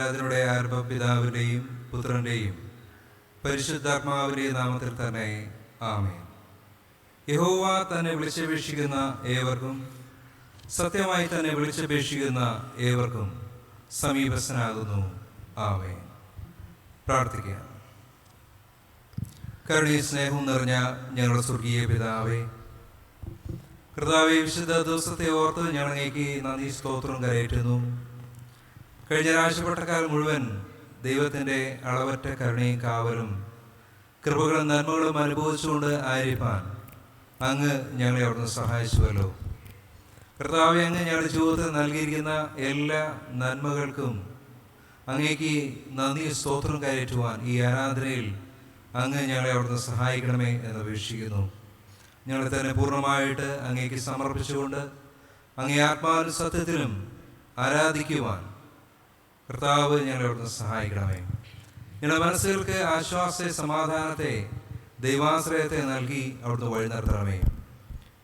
ആരാധനയുടെ ആരംഭം പിതാവിൻ്റെയും പുത്രൻ്റെയും പരിശുദ്ധാത്മാവിൻ്റെയും നാമത്തിൽ തന്നെ. ആമേൻ. യഹോവ തന്നെ വിളിച്ചപേക്ഷിക്കുന്ന ഏവർക്കും, സത്യമായി തന്നെ വിളിച്ചപേക്ഷിക്കുന്ന ഏവർക്കും സമീപസ്ഥനാകുന്നു. ആമേൻ. പ്രാർത്ഥിക്കാം. കരുണയും സ്നേഹവും നിറഞ്ഞ ഞങ്ങളുടെ സ്വർഗീയ പിതാവേ, കർത്താവേ, വിശുദ്ധ ദിവസത്തെ ഓർത്ത് ഞങ്ങളേക്ക് നന്ദി സ്തോത്രം കരയറ്റുന്നു. കഴിഞ്ഞ രാശപ്പെട്ടക്കാലം മുഴുവൻ ദൈവത്തിൻ്റെ അളവറ്റ കരുണയും കാവലും കൃപകളും നന്മകളും അനുഭവിച്ചുകൊണ്ട് ആയിരിക്കാൻ അങ്ങ് ഞങ്ങളെ അവിടുന്ന് സഹായിച്ചുവല്ലോ. കർത്താവേ, അങ്ങ് ഞങ്ങളുടെ ജീവിതത്തിൽ നൽകിയിരിക്കുന്ന എല്ലാ നന്മകൾക്കും അങ്ങേക്ക് നന്ദി സ്തോത്രം കയറ്റുവാൻ ഈ ആരാധനയിൽ അങ്ങ് ഞങ്ങളെ അവിടുന്ന് സഹായിക്കണമേ എന്ന് അപേക്ഷിക്കുന്നു. ഞങ്ങളെ തന്നെ പൂർണ്ണമായിട്ട് അങ്ങേക്ക് സമർപ്പിച്ചുകൊണ്ട് അങ്ങേ ആത്മാവിനും സത്യത്തിലും ആരാധിക്കുവാൻ കർത്താവ് ഞങ്ങളെ അവിടുന്ന് സഹായിക്കണമേ. ഞങ്ങളുടെ മനസ്സുകൾക്ക് ആശ്വാസ സമാധാനത്തെ ദൈവാശ്രയത്തെ നൽകി അവിടുന്ന് വഴി നടത്തണമേ.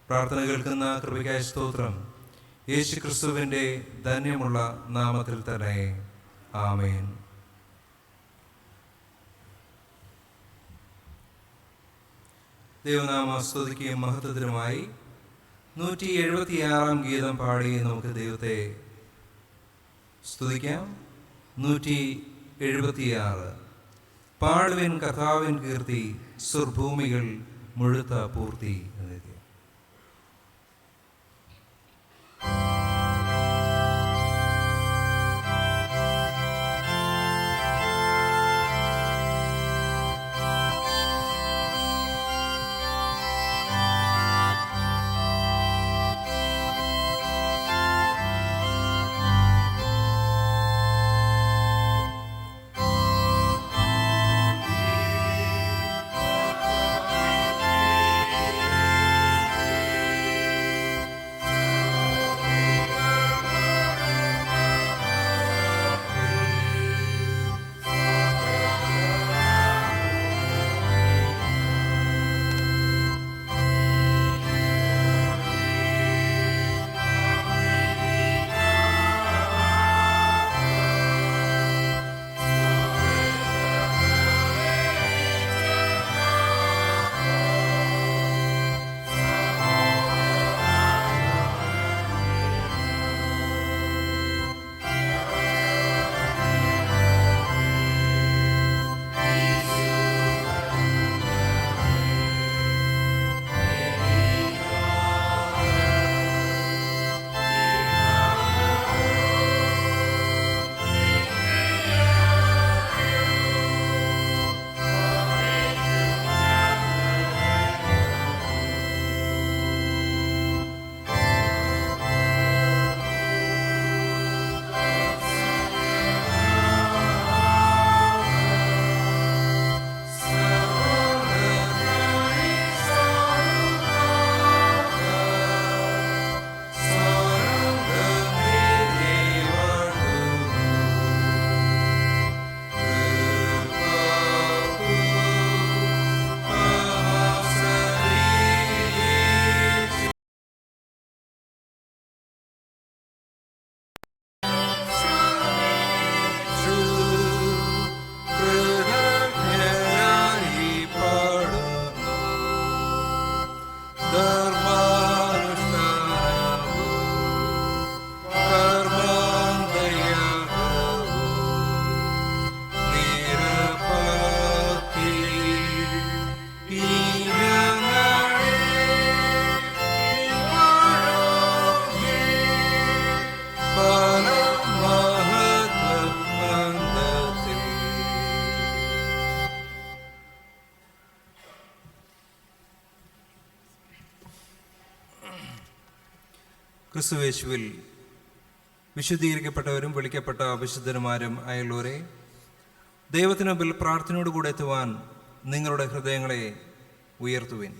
പ്രാർത്ഥന കേൾക്കുന്ന കൃപയ്ക്കായ സ്തോത്രം. യേശു ക്രിസ്തുവിൻ്റെ ധന്യമുള്ള നാമത്തിൽ തന്നെ. ആമേൻ. ദൈവനാമ സ്തുതിക്കുകയും മഹത്വത്തിനുമായി 176 ഗീതം പാടി നമുക്ക് ദൈവത്തെ സ്തുതിക്കാം. 176. പാടുവിൻ കർത്താവിൻ കീർത്തി, സുർഭൂമികൾ മുഴുത്ത പൂർത്തി. ക്രിസ്തുയേശുവിൽ വിശുദ്ധീകരിക്കപ്പെട്ടവരും വിളിക്കപ്പെട്ട വിശുദ്ധന്മാരും ആയുള്ളവരെ, ദൈവത്തിന് മുമ്പിൽ പ്രാർത്ഥനയോടുകൂടെ എത്തുവാൻ നിങ്ങളുടെ ഹൃദയങ്ങളെ ഉയർത്തുവിൻ.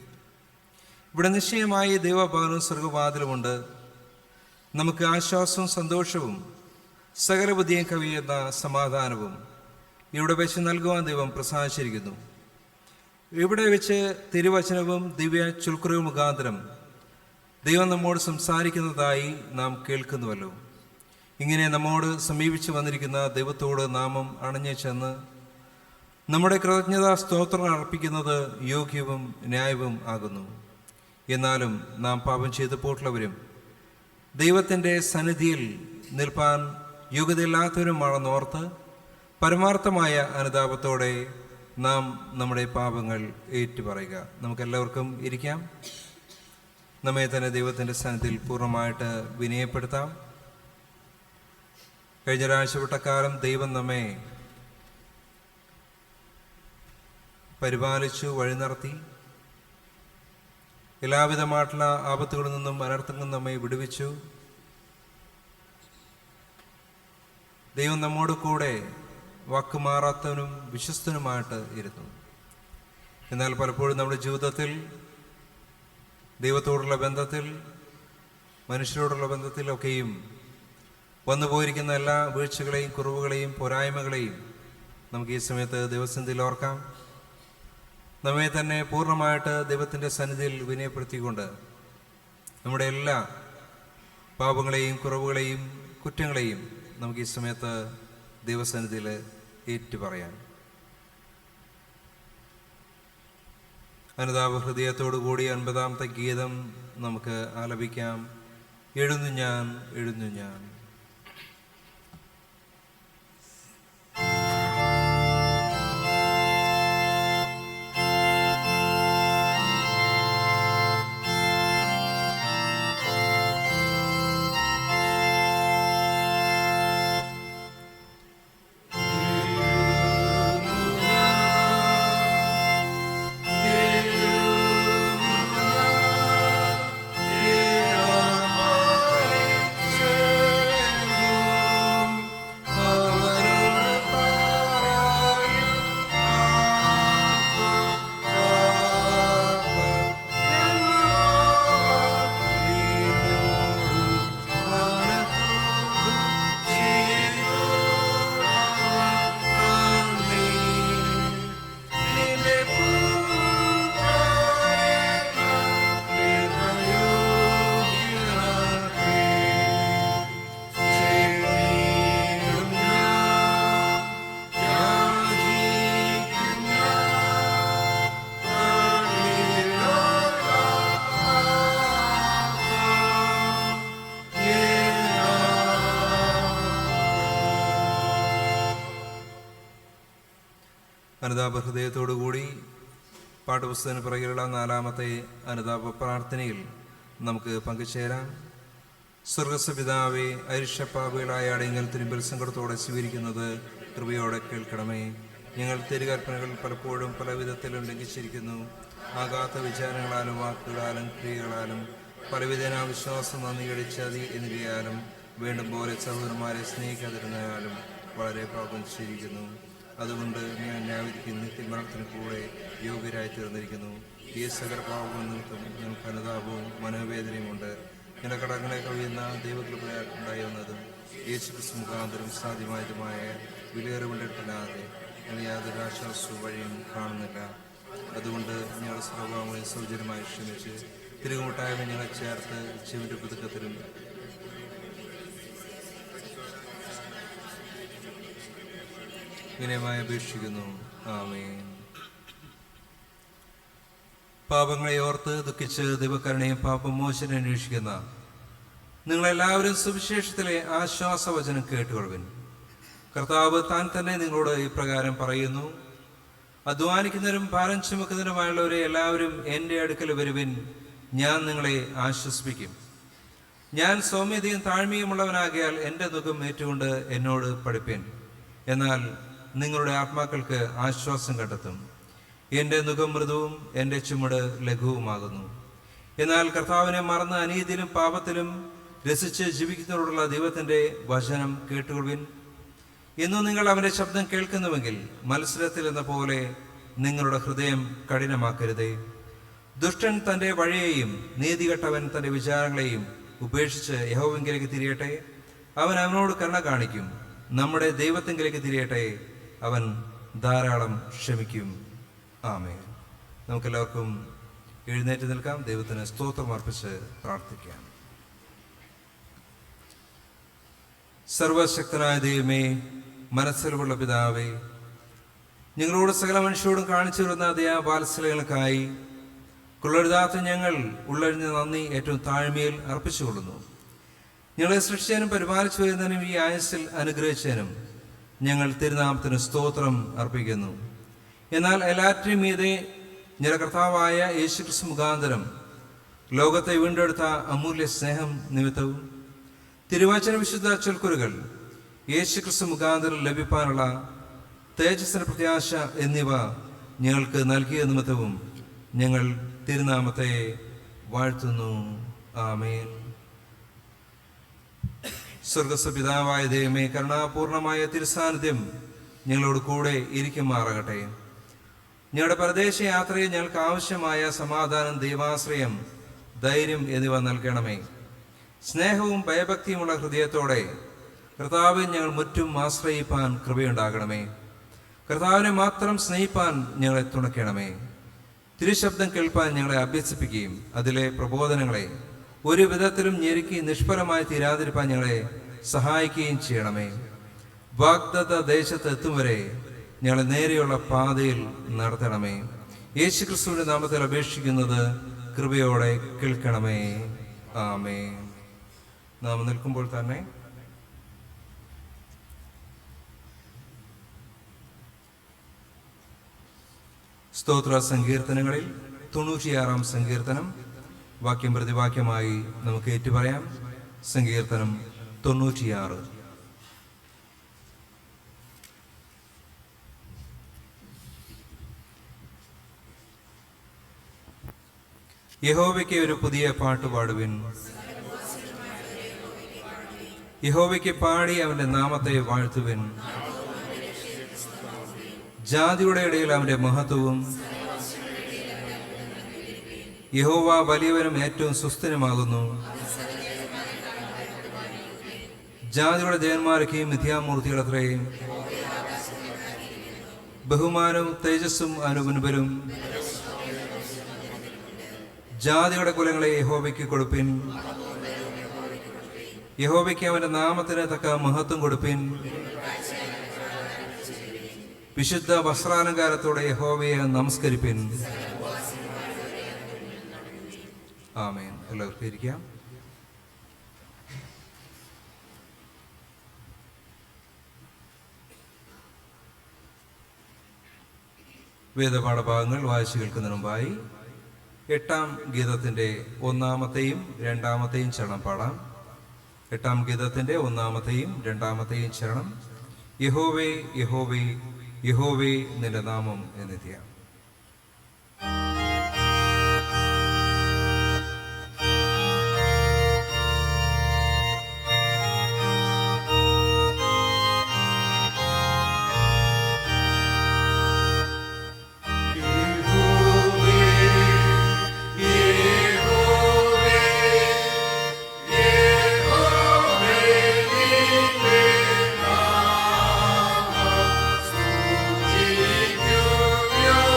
ഇവിടെ നിശ്ചയമായി ദൈവഭവനവും സ്വർഗവാതിലുമുണ്ട്. നമുക്ക് ആശ്വാസവും സന്തോഷവും സകല ബുദ്ധിയും കവിയുന്ന സമാധാനവും ഇവിടെ വെച്ച് നൽകുവാൻ ദൈവം പ്രസാദിച്ചിരിക്കുന്നു. ഇവിടെ വെച്ച് തിരുവചനവും ദിവ്യ ചുൽക്കുറവ് മുഖാന്തരം ദൈവം നമ്മോട് സംസാരിക്കുന്നതായി നാം കേൾക്കുന്നുവല്ലോ. ഇങ്ങനെ നമ്മോട് സമീപിച്ചു വന്നിരിക്കുന്ന ദൈവത്തോട് നാമം അണഞ്ഞു ചെന്ന് നമ്മുടെ കൃതജ്ഞതാ സ്തോത്രങ്ങൾ അർപ്പിക്കുന്നത് യോഗ്യവും ന്യായവും ആകുന്നു. എന്നാലും നാം പാപം ചെയ്തപ്പോട്ടുള്ളവരും ദൈവത്തിൻ്റെ സന്നിധിയിൽ നിൽപ്പാൻ യോഗ്യതയില്ലാത്തവരുമാണെന്നോർത്ത് പരമാർത്ഥമായ അനുതാപത്തോടെ നാം നമ്മുടെ പാപങ്ങൾ ഏറ്റുപറയുക. നമുക്കെല്ലാവർക്കും ഇരിക്കാം. നമ്മെ തന്നെ ദൈവത്തിൻ്റെ സന്നിധിയിൽ പൂർണ്ണമായിട്ട് വിനയപ്പെടുത്താം. കഴിഞ്ഞ ഒരാഴ്ചപ്പെട്ടക്കാലം ദൈവം നമ്മെ പരിപാലിച്ചു, വഴി നടത്തി. എല്ലാവിധമായിട്ടുള്ള ആപത്തുകളിൽ നിന്നും അനർത്ഥങ്ങളിൽ നമ്മെ വിടുവിച്ചു. ദൈവം നമ്മോട് കൂടെ വാക്കുമാറാത്തവനും വിശ്വസ്തനുമായിട്ട് ഇരുന്നു. എന്നാൽ പലപ്പോഴും നമ്മുടെ ജീവിതത്തിൽ ദൈവത്തോടുള്ള ബന്ധത്തിൽ, മനുഷ്യരോടുള്ള ബന്ധത്തിലൊക്കെയും വന്നു പോയിരിക്കുന്ന എല്ലാ വീഴ്ചകളെയും കുറവുകളെയും പോരായ്മകളെയും നമുക്ക് ഈ സമയത്ത് ദൈവസന്നിധിയിൽ ഓർക്കാം. നമ്മെ തന്നെ പൂർണ്ണമായിട്ട് ദൈവത്തിൻ്റെ സന്നിധിയിൽ വിനയപ്പെടുത്തിക്കൊണ്ട് നമ്മുടെ എല്ലാ പാപങ്ങളെയും കുറവുകളെയും കുറ്റങ്ങളെയും നമുക്ക് ഈ സമയത്ത് ദൈവസന്നിധിയിൽ ഏറ്റുപറയാം. അനുതാപ ഹൃദയത്തോടു കൂടി 50-ാമത്തെ ഗീതം നമുക്ക് ആലപിക്കാം. എഴുന്നു ഞാൻ, എഴുന്നു ഞാൻ. അനുതാപ ഹൃദയത്തോടുകൂടി പാഠപുസ്തകത്തിന് പിറകിലുള്ള 4-ാമത്തെ അനുതാപ പ്രാർത്ഥനയിൽ നമുക്ക് പങ്കുചേരാം. സ്വർഗസ്വപിതാവേ, അരിഷപ്പാപികളായ അടയങ്ങൾ തിരുമ്പൽ സങ്കടത്തോടെ സ്വീകരിക്കുന്നത് കൃപയോടെ കേൾക്കണമേ. ഞങ്ങൾ തിരുകൽപ്പനകൾ പലപ്പോഴും പല വിധത്തിലും ലംഘിച്ചിരിക്കുന്നു. ആകാത്ത വിചാരങ്ങളാലും വാക്കുകളാലും ക്രിയകളാലും പലവിധേന വിശ്വാസം നന്ദിയുടെ ചതി എന്നിവയാലും വേണ്ടും പോലെ സഹോദരന്മാരെ സ്നേഹിക്കാതിരുന്നാലും വളരെ പാപം ചെയ്തിരിക്കുന്നു. അതുകൊണ്ട് ഞാൻ ന്യായവിധിക്ക് നിത്യമരണത്തിന് കൂടെ യോഗ്യരായി തീർന്നിരിക്കുന്നു. ഈ സകലപാപവും നിമിത്തം ഞങ്ങൾക്ക് അനുതാപവും മനോവേദനയുമുണ്ട്. ഞങ്ങളുടെ കടങ്ങളെ കവിയുന്ന ദൈവകൃപയുണ്ടായി വന്നതും യേശുക്രിസ്തു മുഖാന്തരം സാധ്യമായതുമായ വിലയേറുകൊണ്ടിരിക്കാതെ ഞങ്ങൾ യാതൊരു ആശ്വാസവും വഴിയും കാണുന്നില്ല. അതുകൊണ്ട് ഞങ്ങളുടെ സ്വഭാവങ്ങളെ സൗജന്യമായി ക്ഷമിച്ച് തിരുകുമുട്ടായ്മ ഞങ്ങളെ ചേർത്ത് ജീവന്റെ പുതുക്കത്തിലും വിനയമായി അപേക്ഷിക്കുന്നു. ആമേൻ. പാപങ്ങളെ ഓർത്ത് ദുഃഖിച്ച് ദൈവകരുണയും പാപമോചനം അന്വേഷിക്കുന്ന നിങ്ങളെല്ലാവരും സുവിശേഷത്തിലെ ആശ്വാസവചനം കേട്ടുകൊള്ളുവിൻ. കർത്താവ് താൻ തന്നെ നിങ്ങളോട് ഇപ്രകാരം പറയുന്നു: അധ്വാനിക്കുന്നവരും ഭാരം ചുമക്കുന്നവരുമായുള്ളവരെ എല്ലാവരും എൻ്റെ അടുക്കൽ വരുവിൻ, ഞാൻ നിങ്ങളെ ആശ്വസിപ്പിക്കും. ഞാൻ സൗമ്യതയും താഴ്മയുമുള്ളവനാകിയാൽ എൻ്റെ നുകം ഏറ്റുകൊണ്ട് എന്നോട് പഠിപ്പിൻ. എന്നാൽ നിങ്ങളുടെ ആത്മാക്കൾക്ക് ആശ്വാസം കണ്ടെത്തും. എൻ്റെ നുകം മൃദുവും എൻ്റെ ചുമട് ലഘുവുമാകുന്നു. എന്നാൽ കർത്താവിനെ മറന്ന് അനീതിയിലും പാപത്തിലും രസിച്ച് ജീവിക്കുന്നതോടുള്ള ദൈവത്തിൻ്റെ വചനം കേട്ടുകൊള്ളുവിൻ. ഇന്നും നിങ്ങൾ അവൻ്റെ ശബ്ദം കേൾക്കുന്നുവെങ്കിൽ മത്സരത്തിൽ എന്ന പോലെ നിങ്ങളുടെ ഹൃദയം കഠിനമാക്കരുതേ. ദുഷ്ടൻ തൻ്റെ വഴിയെയും നീതികെട്ടവൻ തൻ്റെ വിചാരങ്ങളെയും ഉപേക്ഷിച്ച് യഹോവയിലേക്ക് തിരിയട്ടെ, അവൻ അവനോട് കരുണ കാണിക്കും. നമ്മുടെ ദൈവത്തിങ്കിലേക്ക് തിരിയട്ടെ, അവൻ ധാരാളം ക്ഷമിക്കും. ആമേൻ. നമുക്കെല്ലാവർക്കും എഴുന്നേറ്റ് നിൽക്കാം. ദൈവത്തിന് സ്തോത്രം അർപ്പിച്ച് പ്രാർത്ഥിക്കാം. സർവശക്തനായ ദൈവമേ, മനസ്സിലുള്ള പിതാവേ, ഞങ്ങളോട് സകല മനുഷ്യരോടും കാണിച്ചു വരുന്ന ദയാവാത്സല്യങ്ങൾക്കായി കൊള്ളരുതാത്ത ഞങ്ങൾ ഉള്ളഴിഞ്ഞ നന്ദി ഏറ്റവും താഴ്മയിൽ അർപ്പിച്ചുകൊള്ളുന്നു. ഞങ്ങളെ സൃഷ്ടിച്ചതിനും പരിപാലിച്ചു വരുന്നതിനും ഈ ആയുസ്സിൽ അനുഗ്രഹിച്ചതിനും ഞങ്ങൾ തിരുനാമത്തിന് സ്തോത്രം അർപ്പിക്കുന്നു. എന്നാൽ എല്ലാറ്റിനും മീതെ ഞങ്ങളുടെ കർത്താവായ യേശുക്രിസ്തു മുഖാന്തരം ലോകത്തെ വീണ്ടെടുത്ത അമൂല്യ സ്നേഹം നിമിത്തവും തിരുവചന വിശുദ്ധ ചൊൽക്കുരുകൾ യേശുക്രിസ്തു മുഖാന്തരം ലഭിക്കാനുള്ള തേജസ്സിന് പ്രത്യാശ എന്നിവ ഞങ്ങൾക്ക് നൽകിയ നിമിത്തവും ഞങ്ങൾ തിരുനാമത്തെ വാഴ്ത്തുന്നു. ആമേൻ. സ്വർഗസ്ഥ പിതാവായ ദൈവമേ, കരുണാപൂർണമായ തിരുസാന്നിധ്യം ഞങ്ങളോട് കൂടെ ഇരിക്കുമാറാകട്ടെ. ഞങ്ങളുടെ പരദേശ യാത്രയിൽ ഞങ്ങൾക്ക് ആവശ്യമായ സമാധാനം, ദൈവാശ്രയം, ധൈര്യം എന്നിവ നൽകണമേ. സ്നേഹവും ഭയഭക്തിയുമുള്ള ഹൃദയത്തോടെ കർത്താവിൽ ഞങ്ങൾ മുറ്റും ആശ്രയിപ്പാൻ കൃപയുണ്ടാകണമേ. കർത്താവിനെ മാത്രം സ്നേഹിപ്പാൻ ഞങ്ങളെ തുണയ്ക്കണമേ. തിരുശബ്ദം കേൾപ്പാൻ ഞങ്ങളെ അഭ്യസിപ്പിക്കുകയും അതിലെ പ്രബോധനങ്ങളെ ഒരു വിധത്തിലും ഞെരുക്കി നിഷ്ഫലമായി തീരാതിരിപ്പാൻ ഞങ്ങളെ സഹായിക്കുകയും ചെയ്യണമേ. വാഗ്ദത്ത ദേശത്ത് എത്തും വരെ ഞങ്ങളെ നേരെയുള്ള പാതയിൽ നടത്തണമേ. യേശുക്രിസ്തുവിന്റെ നാമത്തിൽ അപേക്ഷിക്കുന്നത് കൃപയോടെ കേൾക്കണമേ. ആമേൻ. നാം നിൽക്കുമ്പോൾ തന്നെ സ്തോത്ര സങ്കീർത്തനങ്ങളിൽ 96-ാം സങ്കീർത്തനം വാക്യം പ്രതിവാക്യമായി നമുക്ക് ഏറ്റുപറയാം. സങ്കീർത്തനം 96. യഹോവയ്ക്ക് ഒരു പുതിയ പാട്ട് പാടുവിൻ. യഹോവയ്ക്ക് പാടി അവന്റെ നാമത്തെ വാഴ്ത്തുവിൻ. ജാതിയുടെ ഇടയിൽ അവന്റെ മഹത്വവും. യഹോവ വലിയവനും ഏറ്റവും സുസ്ഥിരമാകുന്നു. ജാതിയുടെ ദേവന്മാരൊക്കെയും മിഥ്യാമൂർത്തികളത്രയും. ബഹുമാനവും തേജസ്സും അനുമുൻപരും. ജാതിയുടെ കുലങ്ങളെ യഹോവയ്ക്ക് കൊടുപ്പിൻ. യഹോവയ്ക്ക് അവന്റെ നാമത്തിന് തക്ക മഹത്വം കൊടുപ്പിൻ. വിശുദ്ധ വസ്ത്രാലങ്കാരത്തോടെ യഹോവയെ നമസ്കരിപ്പിൻ. ആമേൻ. എല്ലാവർക്കും ഇരിക്കാം. വേദപാഠഭാഗങ്ങൾ വായിച്ചു കേൾക്കുന്നതിന് മുമ്പായി 8-ാം ഗീതത്തിന്റെ 1-ാമത്തെയും 2-ാമത്തെയും ചരണം പാടാം. 8-ാം ഗീതത്തിന്റെ 1-ാമത്തെയും 2-ാമത്തെയും ചരണം. യഹോവേ യഹോവേ യഹോവേ നിന്റെ നാമം എന്നിത്യം. Yeah.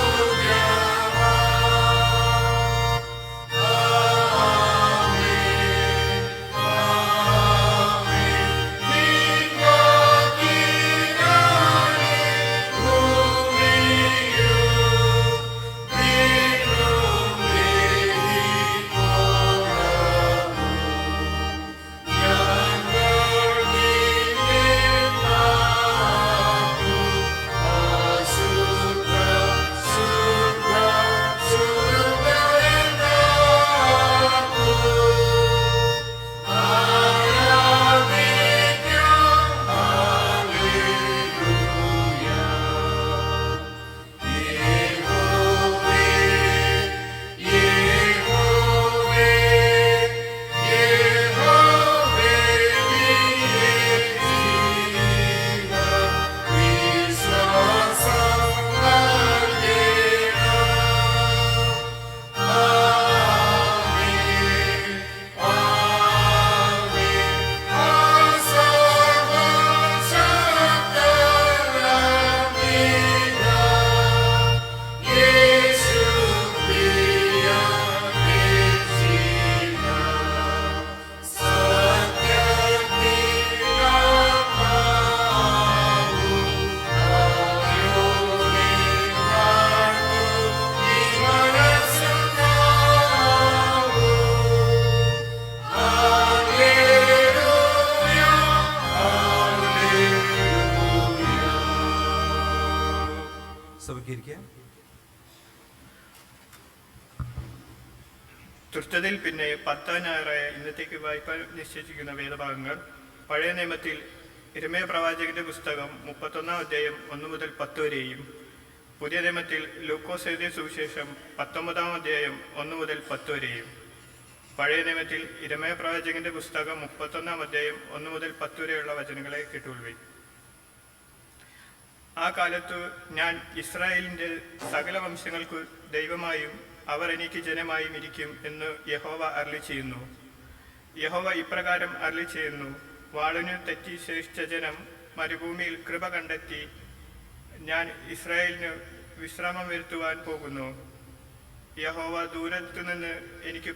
തൃത്വത്തിൽ പിന്നെ 10 ഞായറായ ഇന്നത്തേക്ക് വായിപ്പാൻ നിശ്ചയിച്ചിരിക്കുന്ന വേദഭാഗങ്ങൾ പഴയ നിയമത്തിൽ യിരെമ്യാ പ്രവാചകന്റെ പുസ്തകം 31 അധ്യായം 1 മുതൽ 10 വരെയും, പുതിയ നിയമത്തിൽ ലൂക്കോസ് എഴുതിയ സുവിശേഷം 19 അധ്യായം 1 മുതൽ 10 വരെയും. പഴയ നിയമത്തിൽ യിരെമ്യാ പ്രവാചകന്റെ പുസ്തകം 31 അധ്യായം 1 മുതൽ 10 വരെയുള്ള വചനങ്ങളെ കേട്ടുകൊള്ളുവിൻ. ആ കാലത്തു ഞാൻ ഇസ്രായേലിന്റെ സകല വംശങ്ങൾക്കു ദൈവമായും അവർ എനിക്ക് ജനമായും ഇരിക്കും എന്ന് യഹോവ അരുളിച്ചെയ്യുന്നു. യഹോവ ഇപ്രകാരം അരുളിച്ചെയ്യുന്നു: വാളിനു തെറ്റി ശേഷിച്ച ജനം മരുഭൂമിയിൽ കൃപ കണ്ടെത്തി. ഞാൻ ഇസ്രായേലിന് വിശ്രാമം വരുത്തുവാൻ പോകുന്നു. യഹോവ ദൂരത്തു നിന്ന് എനിക്ക്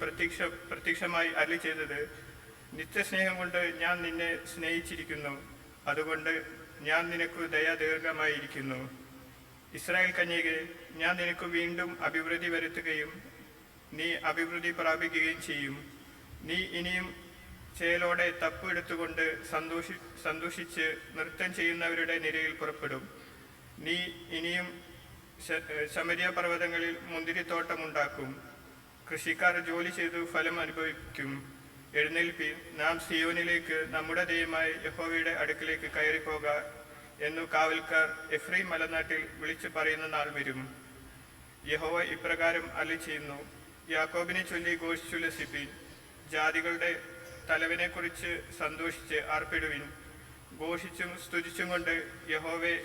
പ്രത്യക്ഷമായി അരുളിച്ചെയ്തത്: നിത്യസ്നേഹം കൊണ്ട് ഞാൻ നിന്നെ സ്നേഹിച്ചിരിക്കുന്നു, അതുകൊണ്ട് ഞാൻ നിനക്ക് ദയാദീർഘമായിരിക്കുന്നു. ഇസ്രായേൽ കന്യകെ, ഞാൻ നിനക്ക് വീണ്ടും അഭിവൃദ്ധി വരുത്തുകയും നീ അഭിവൃദ്ധി പ്രാപിക്കുകയും ചെയ്യും. നീ ഇനിയും ചേലോടെ തപ്പ് എടുത്തുകൊണ്ട് സന്തോഷിച്ച് നൃത്തം ചെയ്യുന്നവരുടെ നിരയിൽ പുറപ്പെടും. നീ ഇനിയും ശമരിയ പർവ്വതങ്ങളിൽ മുന്തിരിത്തോട്ടമുണ്ടാക്കും. കൃഷിക്കാർ ജോലി ചെയ്തു ഫലം അനുഭവിക്കും. എഴുന്നേൽപ്പി, നാം സിയോനിലേക്ക്, നമ്മുടെ ദൈവമായ യഹോവയുടെ അടുക്കിലേക്ക് കയറിപ്പോക എന്നു കാവൽക്കാർ എഫ്രൈം മലനാട്ടിൽ വിളിച്ചു പറയുന്ന നാൾ വരും. യഹോവ ഇപ്രകാരം അരുളിച്ചെയ്യുന്നു: യാക്കോബിനെ ചൊല്ലി ഘോഷിച്ചുല്ലസിപ്പിൻ. ജാതികളുടെ തലവനെക്കുറിച്ച് സന്തോഷിച്ച് ആർപ്പിടുവിൻ. ഘോഷിച്ചും സ്തുതിച്ചും കൊണ്ട് യഹോവേ,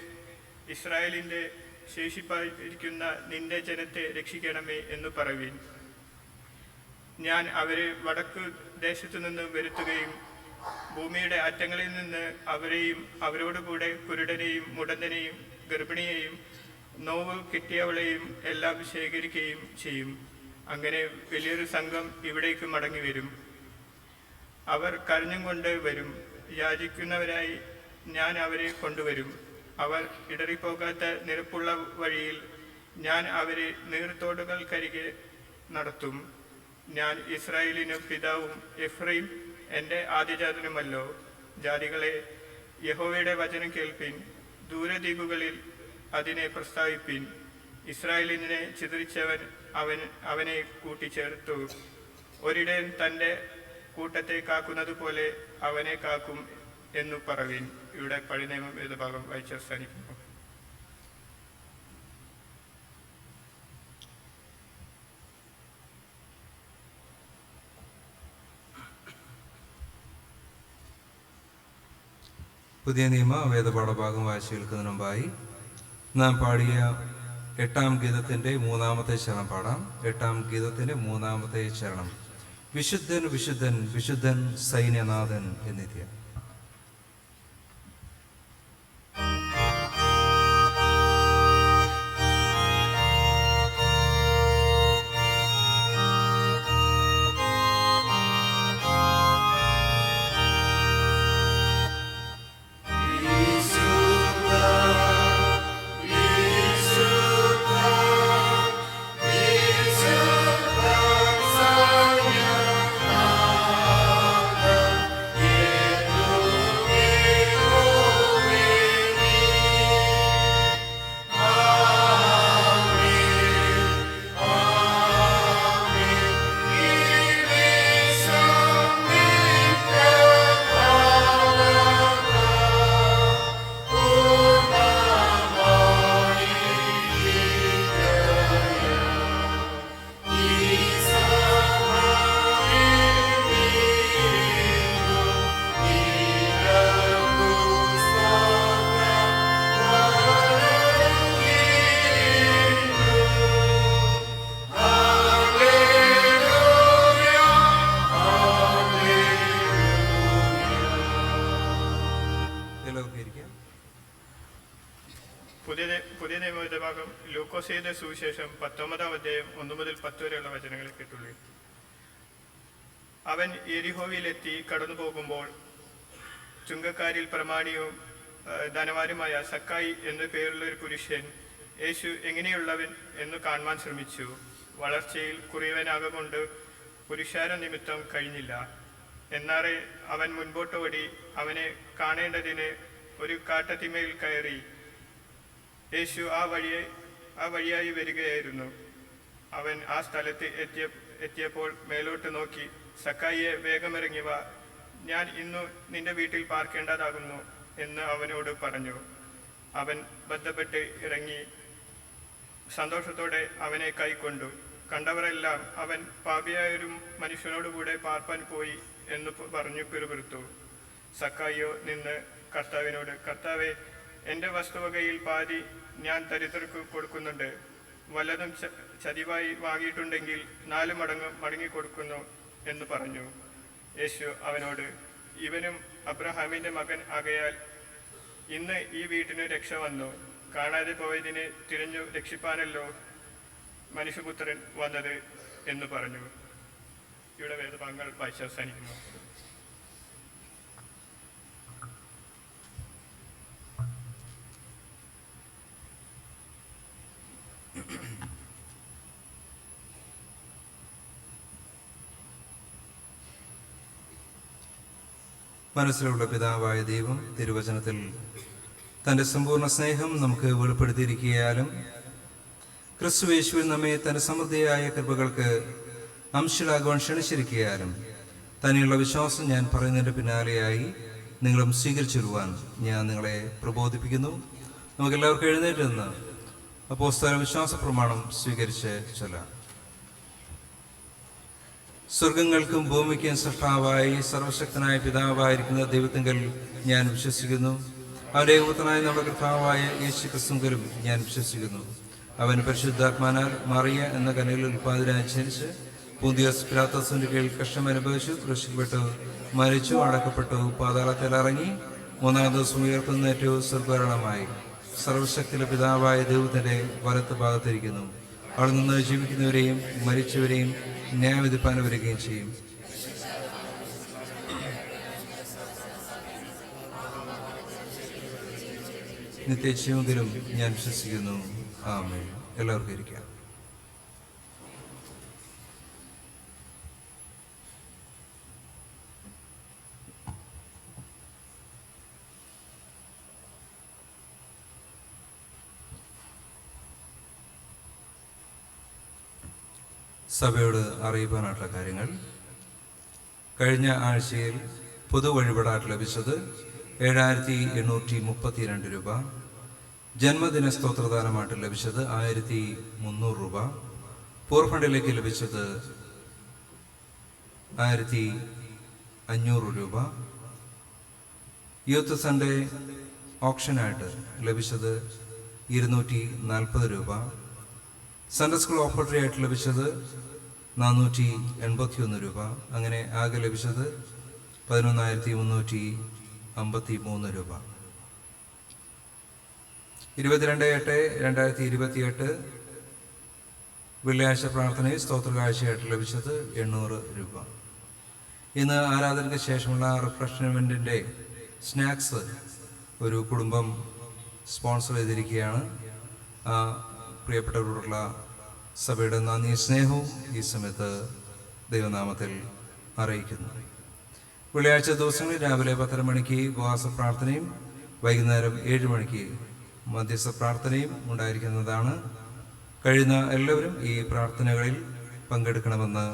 ഇസ്രായേലിന്റെ ശേഷിപ്പായിരിക്കുന്ന നിന്റെ ജനത്തെ രക്ഷിക്കണമേ എന്ന് പറയുവിൻ. ഞാൻ അവരെ വടക്കു ദേശത്തു നിന്ന് വരുത്തുകയും ഭൂമിയുടെ അറ്റങ്ങളിൽ നിന്ന് അവരെയും അവരോടുകൂടെ കുരുടനെയും മുടന്തനെയും ഗർഭിണിയെയും നോവ് കിട്ടിയവളെയും എല്ലാം ശേഖരിക്കുകയും ചെയ്യും. അങ്ങനെ വലിയൊരു സംഘം ഇവിടേക്ക് മടങ്ങി വരും. അവർ കരഞ്ഞും കൊണ്ട് വരും. യാചിക്കുന്നവരായി ഞാൻ അവരെ കൊണ്ടുവരും. അവർ ഇടറിപ്പോകാത്ത നിരപ്പുള്ള വഴിയിൽ ഞാൻ അവരെ നീർത്തോടുകൾക്കരികെ നടത്തും. ഞാൻ ഇസ്രായേലിന് പിതാവും എഫ്രൈം എൻ്റെ ആദ്യജാതനുമല്ലോ. ജാതികളെ, യഹോവയുടെ വചനം കേൾപ്പിൻ. ദൂരദ്വീപുകളിൽ അതിനെ പ്രസ്താവിപ്പിൻ. ഇസ്രായേലിനെ ചിതറിച്ചവൻ അവനെ കൂട്ടിച്ചേർത്തു. ഒരിടയൻ തൻ്റെ കൂട്ടത്തെ കാക്കുന്നത് പോലെ അവനെ കാക്കും എന്നു പറവിൻ. ഇവിടെ പഴയ നിയമ വേദഭാഗം വായിച്ച് അവസാനിക്കുന്നു. പുതിയ നിയമ വേദപാഠഭാഗം വായിച്ചു കേൾക്കുന്നതിന് മുമ്പായി നാം പാടിയ 8-ാം ഗീതത്തിൻ്റെ 3-ാമത്തെ ചരണം പാടാം. 8-ാം ഗീതത്തിൻ്റെ 3-ാമത്തെ ചരണം: വിശുദ്ധൻ വിശുദ്ധൻ വിശുദ്ധൻ സൈന്യനാഥൻ എന്നിത്യ. പുതിയ നിയമഭാഗം ലൂക്കോസ് എഴുതിയ സുവിശേഷം 19-ാം അധ്യായം 1 മുതൽ 10 വരെയുള്ള വചനങ്ങളെ കേട്ടുള്ളൂ. അവൻ യെരിഹോവിലെത്തി കടന്നു പോകുമ്പോൾ ചുങ്കക്കാരിൽ പ്രമാണിയും ധനവാനുമായ സക്കായി എന്നു പേരുള്ള ഒരു പുരുഷൻ യേശു എങ്ങനെയുള്ളവൻ എന്ന് കാണുവാൻ ശ്രമിച്ചു. വളർച്ചയിൽ കുറിയവനാകൊണ്ട് പുരുഷാര നിമിത്തം കഴിഞ്ഞില്ല. എന്നാറെ അവൻ മുൻപോട്ടോടി അവനെ കാണേണ്ടതിന് ഒരു കാട്ടത്തിമേൽ കയറി. യേശു ആ വഴിയായി വരികയായിരുന്നു. അവൻ ആ സ്ഥലത്ത് എത്തിയപ്പോൾ മേലോട്ട് നോക്കി, സക്കായിയെ വേഗമിറങ്ങി വാ, ഞാൻ ഇന്നു നിന്റെ വീട്ടിൽ പാർക്കേണ്ടതാകുന്നു എന്ന് അവനോട് പറഞ്ഞു. അവൻ ബന്ധപ്പെട്ട് ഇറങ്ങി സന്തോഷത്തോടെ അവനെ കൈക്കൊണ്ടു. കണ്ടവരെല്ലാം അവൻ പാപിയായൊരു മനുഷ്യനോടുകൂടെ പാർപ്പാൻ പോയി എന്ന് പറഞ്ഞു പിറുപിറുത്തു. സക്കായിയോ നിന്ന് കർത്താവിനോട്, കർത്താവെ, എൻ്റെ വസ്തുവകയിൽ പാതി ഞാൻ ദരിദ്രർക്ക് കൊടുക്കുന്നുണ്ട്. വല്ലതും ചതിവായി വാങ്ങിയിട്ടുണ്ടെങ്കിൽ 4 മടങ്ങ് മടങ്ങിക്കൊടുക്കുന്നു എന്ന് പറഞ്ഞു. യേശു അവനോട്, ഇവനും അബ്രഹാമിൻ്റെ മകൻ ആകയാൽ ഇന്ന് ഈ വീട്ടിന് രക്ഷ വന്നു. കാണാതെ പോയതിനെ തിരഞ്ഞു രക്ഷിപ്പാനല്ലോ മനുഷ്യപുത്രൻ വന്നത് എന്ന് പറഞ്ഞു. ഇവിടെ വേദഭാഗങ്ങൾ വായിച്ച് അവസാനിക്കുന്നു. മനസ്സിലുള്ള പിതാവായ ദൈവം തിരുവചനത്തിൽ തൻ്റെ സമ്പൂർണ്ണ സ്നേഹം നമുക്ക് വെളിപ്പെടുത്തിയിരിക്കുകയാലും ക്രിസ്തുയേശുവിൽ നമ്മെ തൻ്റെ സമൃദ്ധിയായ കൃപകൾക്ക് അംശലാകുവാൻ ക്ഷണിച്ചിരിക്കുകയാലും തന്നെയുള്ള വിശ്വാസം ഞാൻ പറയുന്നതിൻ്റെ പിന്നാലെയായി നിങ്ങളും സ്വീകരിച്ചിരുവാൻ ഞാൻ നിങ്ങളെ പ്രബോധിപ്പിക്കുന്നു. നമുക്കെല്ലാവർക്കും എഴുന്നേറ്റ് നിന്ന് അപ്പോസ്തല വിശ്വാസ പ്രമാണം സ്വീകരിച്ച് ചൊല്ലാം. സ്വർഗങ്ങൾക്കും ഭൂമിക്കും സൃഷ്ടാവായി സർവശക്തനായ പിതാവായിരിക്കുന്ന ദൈവത്തിങ്കൽ ഞാൻ വിശ്വസിക്കുന്നു. അവൻ്റെ ഏകപുത്രനായ നമ്മുടെ കർത്താവായ യേശു ക്രിസ്തുവിലും ഞാൻ വിശ്വസിക്കുന്നു. അവൻ പരിശുദ്ധാത്മാനാൽ മറിയ എന്ന കന്യകയിൽ ഉൽപ്പാദനായി ജനിച്ച് പൂന്തിയോസ് പിലാത്തോസിന്റെ കീഴിൽ കഷ്ടം അനുഭവിച്ചു, ക്രൂശിക്കപ്പെട്ടു, മരിച്ചു, അടക്കപ്പെട്ടു, പാതാളത്തിൽ ഇറങ്ങി, 3-ാം ദിവസം ഉയർത്തുന്നേറ്റു, സ്വർഗാരോഹണമായി സർവശക്തിയുടെ പിതാവായ ദൈവത്തിന്റെ വലത്ത് ഭാഗത്തിരിക്കുന്നു. അവിടെ നിന്ന് ജീവിക്കുന്നവരെയും മരിച്ചവരെയും ന്യായവിധിപ്പാൻ വരികയും ചെയ്യും. നിത്യജീവത്തിലും ഞാൻ വിശ്വസിക്കുന്നു. ആമേൻ. എല്ലാവർക്കും ഇരിക്കാം. സഭയോട് അറിയിക്കാനായിട്ടുള്ള കാര്യങ്ങൾ. കഴിഞ്ഞ ആഴ്ചയിൽ പൊതുവഴിപാടായിട്ട് ലഭിച്ചത് 7,832 രൂപ. ജന്മദിന സ്തോത്രദാനമായിട്ട് ലഭിച്ചത് 1,300 രൂപ. പൂർഫണ്ടിലേക്ക് ലഭിച്ചത് 1,500 രൂപ. യൂത്ത് സൺഡേ ഓപ്ഷനായിട്ട് ലഭിച്ചത് 240 രൂപ. സൺഡേ സ്കൂൾ ഓപ്പറേറ്ററി ആയിട്ട് ലഭിച്ചത് 481 രൂപ. അങ്ങനെ ആകെ ലഭിച്ചത് 11,353 രൂപ. 22/8/2028 വെള്ളിയാഴ്ച പ്രാർത്ഥനയിൽ സ്തോത്രകാഴ്ചയായിട്ട് ലഭിച്ചത് 800 രൂപ. ഇന്ന് ആരാധനയ്ക്ക് ശേഷമുള്ള റിഫ്രഷ്മെൻറ്റിൻ്റെ സ്നാക്സ് ഒരു കുടുംബം സ്പോൺസർ ചെയ്തിരിക്കുകയാണ്. പ്രിയപ്പെട്ടവരോടുള്ള സഭയുടെ നന്ദി സ്നേഹവും ഈ സമയത്ത് ദൈവനാമത്തിൽ അറിയിക്കുന്നു. വെള്ളിയാഴ്ച ദിവസങ്ങളിൽ രാവിലെ 10:30 മണിക്ക് ഉപവാസ പ്രാർത്ഥനയും വൈകുന്നേരം 7 മണിക്ക് മധ്യസ്ഥ പ്രാർത്ഥനയും ഉണ്ടായിരിക്കുന്നതാണ്. കഴിയുന്ന എല്ലാവരും ഈ പ്രാർത്ഥനകളിൽ പങ്കെടുക്കണമെന്ന്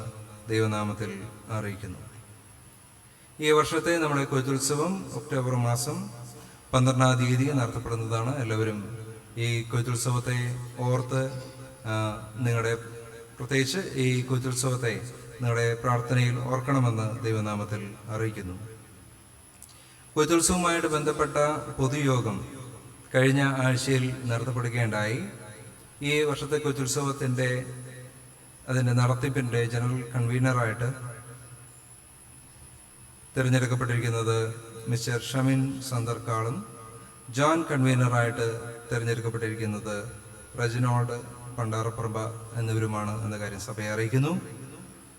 ദൈവനാമത്തിൽ അറിയിക്കുന്നു. ഈ വർഷത്തെ നമ്മുടെ കൊയ്ത്തുത്സവം ഒക്ടോബർ മാസം 12-ാം തീയതി നടത്തപ്പെടുന്നതാണ്. എല്ലാവരും ഈ കൊയ്ത്തുത്സവത്തെ ഓർത്ത് നിങ്ങളുടെ പ്രത്യേകിച്ച് ഈ കൊയ്ത്തുത്സവത്തെ നിങ്ങളുടെ പ്രാർത്ഥനയിൽ ഓർക്കണമെന്ന് ദൈവനാമത്തിൽ അറിയിക്കുന്നു. കൊയ്ത്തുത്സവവുമായിട്ട് ബന്ധപ്പെട്ട പൊതുയോഗം കഴിഞ്ഞ ആഴ്ചയിൽ നടത്തപ്പെടുകയുണ്ടായി. ഈ വർഷത്തെ കൊയ്ത്തുത്സവത്തിൻ്റെ അതിൻ്റെ നടത്തിപ്പിൻ്റെ ജനറൽ കൺവീനറായിട്ട് തിരഞ്ഞെടുക്കപ്പെട്ടിരിക്കുന്നത് മിസ്റ്റർ ഷമിൻ സന്ദർക്കാളും ജോൺ കൺവീനറായിട്ട് തിരഞ്ഞെടുക്കപ്പെട്ടിരിക്കുന്നത് റെജിനോൾഡ് പണ്ടാറപ്പറമ്പ എന്നിവരുമാണ് എന്ന കാര്യം സഭയെ അറിയിക്കുന്നു.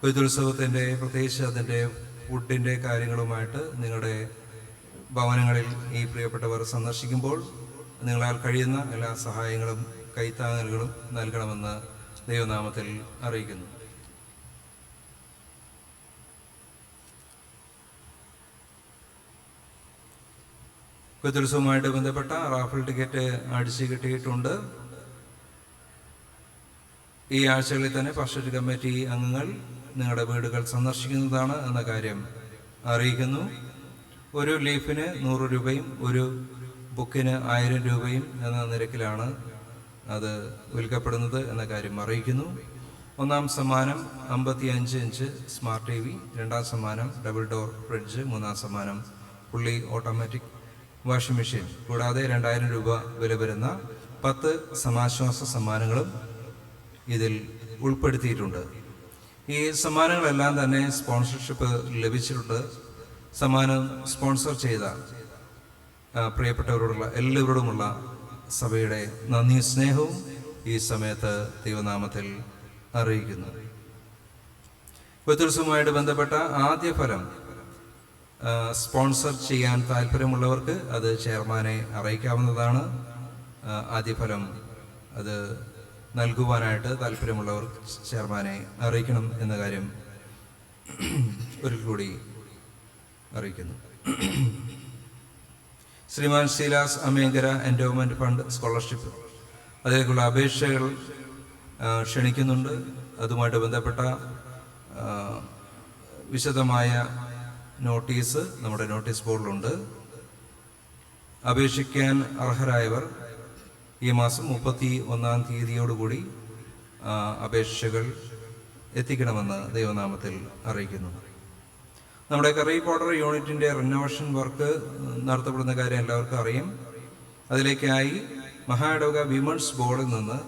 കൊയ്ത്തുത്സവത്തിൻ്റെ പ്രത്യേകിച്ച് അതിൻ്റെ ഫുഡിൻ്റെ കാര്യങ്ങളുമായിട്ട് നിങ്ങളുടെ ഭവനങ്ങളിൽ ഈ പ്രിയപ്പെട്ടവർ സന്ദർശിക്കുമ്പോൾ നിങ്ങളാൽ കഴിയുന്ന എല്ലാ സഹായങ്ങളും കൈത്താങ്ങലുകളും നൽകണമെന്ന് ദൈവനാമത്തിൽ അറിയിക്കുന്നു. കൊയ്ത്തുത്സവവുമായിട്ട് ബന്ധപ്പെട്ട റാഫിൾ ടിക്കറ്റ് അടിച്ചു കിട്ടിയിട്ടുണ്ട്. ഈ ആഴ്ചകളിൽ തന്നെ പാസ്റ്റേറ്റ് കമ്മിറ്റി അംഗങ്ങൾ നിങ്ങളുടെ വീടുകൾ സന്ദർശിക്കുന്നതാണ് എന്ന കാര്യം അറിയിക്കുന്നു. ഒരു ലീഫിന് 100 രൂപയും ഒരു ബുക്കിന് 1000 രൂപയും എന്ന നിരക്കിലാണ് അത് വിൽക്കപ്പെടുന്നത് എന്ന കാര്യം അറിയിക്കുന്നു. ഒന്നാം സമ്മാനം 55 ഇഞ്ച് സ്മാർട്ട് TV, രണ്ടാം സമ്മാനം ഡബിൾ ഡോർ ഫ്രിഡ്ജ്, മൂന്നാം സമ്മാനം ഫുള്ളി ഓട്ടോമാറ്റിക് വാഷിംഗ് മെഷീൻ, കൂടാതെ 2000 രൂപ വില വരുന്ന 10 സമാശ്വാസ സമ്മാനങ്ങളും ഇതിൽ ഉൾപ്പെടുത്തിയിട്ടുണ്ട്. ഈ സമ്മാനങ്ങളെല്ലാം തന്നെ സ്പോൺസർഷിപ്പ് ലഭിച്ചിട്ടുണ്ട്. സമ്മാനം സ്പോൺസർ ചെയ്ത പ്രിയപ്പെട്ടവരോടുള്ള എല്ലാവരോടുമുള്ള സഭയുടെ നന്ദി സ്നേഹവും ഈ സമയത്ത് ദൈവനാമത്തിൽ അറിയിക്കുന്നു. ബത്തുൽസുമായിട്ട് ബന്ധപ്പെട്ട ആദ്യ ഫലം സ്പോൺസർ ചെയ്യാൻ താല്പര്യമുള്ളവർക്ക് അത് ചെയർമാനെ അറിയിക്കാവുന്നതാണ്. ആദ്യ ഫലം അത് നൽകുവാനായിട്ട് താല്പര്യമുള്ളവർ ചെയർമാനെ അറിയിക്കണം എന്ന കാര്യം ഒരിക്കൽ കൂടി അറിയിക്കുന്നു. ശ്രീമാൻ ശീലാസ് അമേങ്കര എൻഡോമെന്റ് ഫണ്ട് സ്കോളർഷിപ്പ്, അതിലേക്കുള്ള അപേക്ഷകൾ ക്ഷണിക്കുന്നുണ്ട്. അതുമായിട്ട് ബന്ധപ്പെട്ട വിശദമായ നോട്ടീസ് നമ്മുടെ നോട്ടീസ് ബോർഡിലുണ്ട്. അപേക്ഷിക്കാൻ അർഹരായവർ ഈ മാസം 31-ാം തീയതിയോടുകൂടി അപേക്ഷകൾ എത്തിക്കണമെന്ന് ദൈവനാമത്തിൽ അറിയിക്കുന്നു. നമ്മുടെ കറി കോർഡർ യൂണിറ്റിൻ്റെ റിനോവേഷൻ വർക്ക് നടത്തപ്പെടുന്ന കാര്യം എല്ലാവർക്കും അറിയാം. അതിലേക്കായി മഹാഇടവക വിമൻസ് ബോർഡിൽ നിന്ന്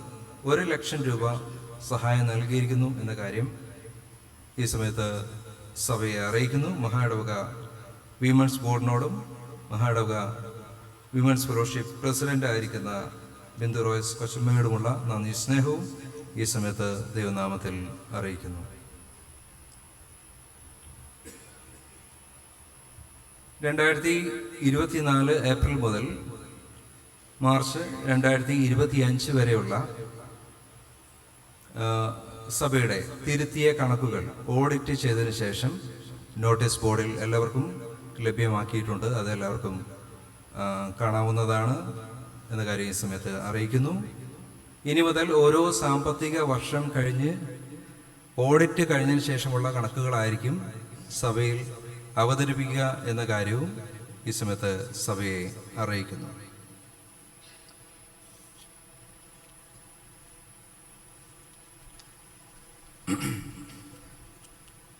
1,00,000 രൂപ സഹായം നൽകിയിരിക്കുന്നു എന്ന കാര്യം ഈ സമയത്ത് സഭയെ അറിയിക്കുന്നു. മഹാഇടവക വിമൻസ് ബോർഡിനോടും മഹാഇടവക വിമൻസ് ഫെലോഷിപ്പ് പ്രസിഡന്റ് ആയിരിക്കുന്ന ബിന്ദു റോയ്സ് കൊച്ചമ്മയോടുമുള്ള നന്ദി സ്നേഹവും ഈ സമയത്ത് ദൈവനാമത്തിൽ അറിയിക്കുന്നു. 2024 ഏപ്രിൽ മുതൽ മാർച്ച് 2025 വരെയുള്ള സഭയുടെ തിരുത്തിയ കണക്കുകൾ ഓഡിറ്റ് ചെയ്തതിന് ശേഷം നോട്ടീസ് ബോർഡിൽ എല്ലാവർക്കും ലഭ്യമാക്കിയിട്ടുണ്ട്. അതെല്ലാവർക്കും കാണാവുന്നതാണ് എന്ന കാര്യം ഈ സമയത്ത് അറിയിക്കുന്നു. ഇനി മുതൽ ഓരോ സാമ്പത്തിക വർഷം കഴിഞ്ഞ് ഓഡിറ്റ് കഴിഞ്ഞതിന് ശേഷമുള്ള കണക്കുകളായിരിക്കും സഭയിൽ അവതരിപ്പിക്കുക എന്ന കാര്യവും ഈ സമയത്ത് സഭയെ അറിയിക്കുന്നു.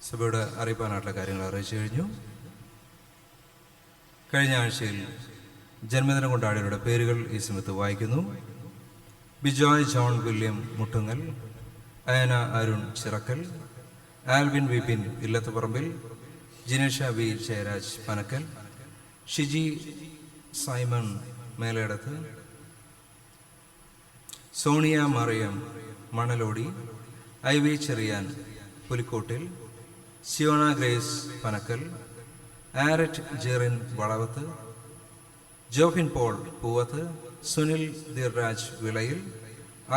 സഭയുടെ അറിയിപ്പാനായിട്ടുള്ള കാര്യങ്ങൾ അറിയിച്ചു കഴിഞ്ഞു. കഴിഞ്ഞ ആഴ്ചയിൽ ജന്മദിനം കൊണ്ടാടിയവരുടെ പേരുകൾ ഈ സമയത്ത് വായിക്കുന്നു. Bijoy John William Muttungal, Ayana Arun Chirakkal, Alvin Vipin Illathuparambil, Jinesh V Jayaraj Panakkal, Shiji Simon Meledath, Sonia Mariyam Manalodi, I V Cherian Pulikottil, Siyona Grace Panakkal, Arat Jerin Valavath, Jofin Paul Poovath, Sunil Dheeraj Vilayil,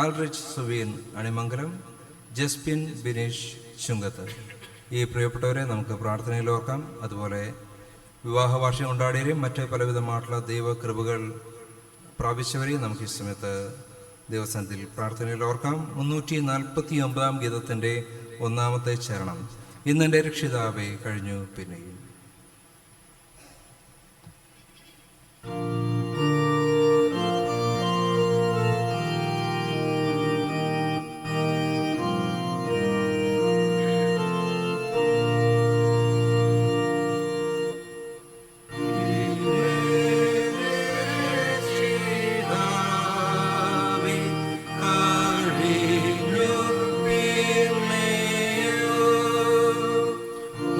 Alrich Suveen Animangalam, Jaspin Bineesh Chungath. ഈ പ്രിയപ്പെട്ടവരെ നമുക്ക് പ്രാർത്ഥനയിൽ ഓർക്കാം. അതുപോലെ വിവാഹവാർഷികം കൊണ്ടാടിയവരെയും മറ്റ് പലവിധമായിട്ടുള്ള ദൈവകൃപകൾ പ്രാപിച്ചവരെയും നമുക്ക് ഈ സമയത്ത് ദിവസത്തിൽ പ്രാർത്ഥനയിൽ ഓർക്കാം. 349-ാം ഗീതത്തിൻ്റെ 1-ാമത്തെ ചരണം. ഇന്നെൻ്റെ രക്ഷിതാവേ കഴിഞ്ഞു പിന്നെയും.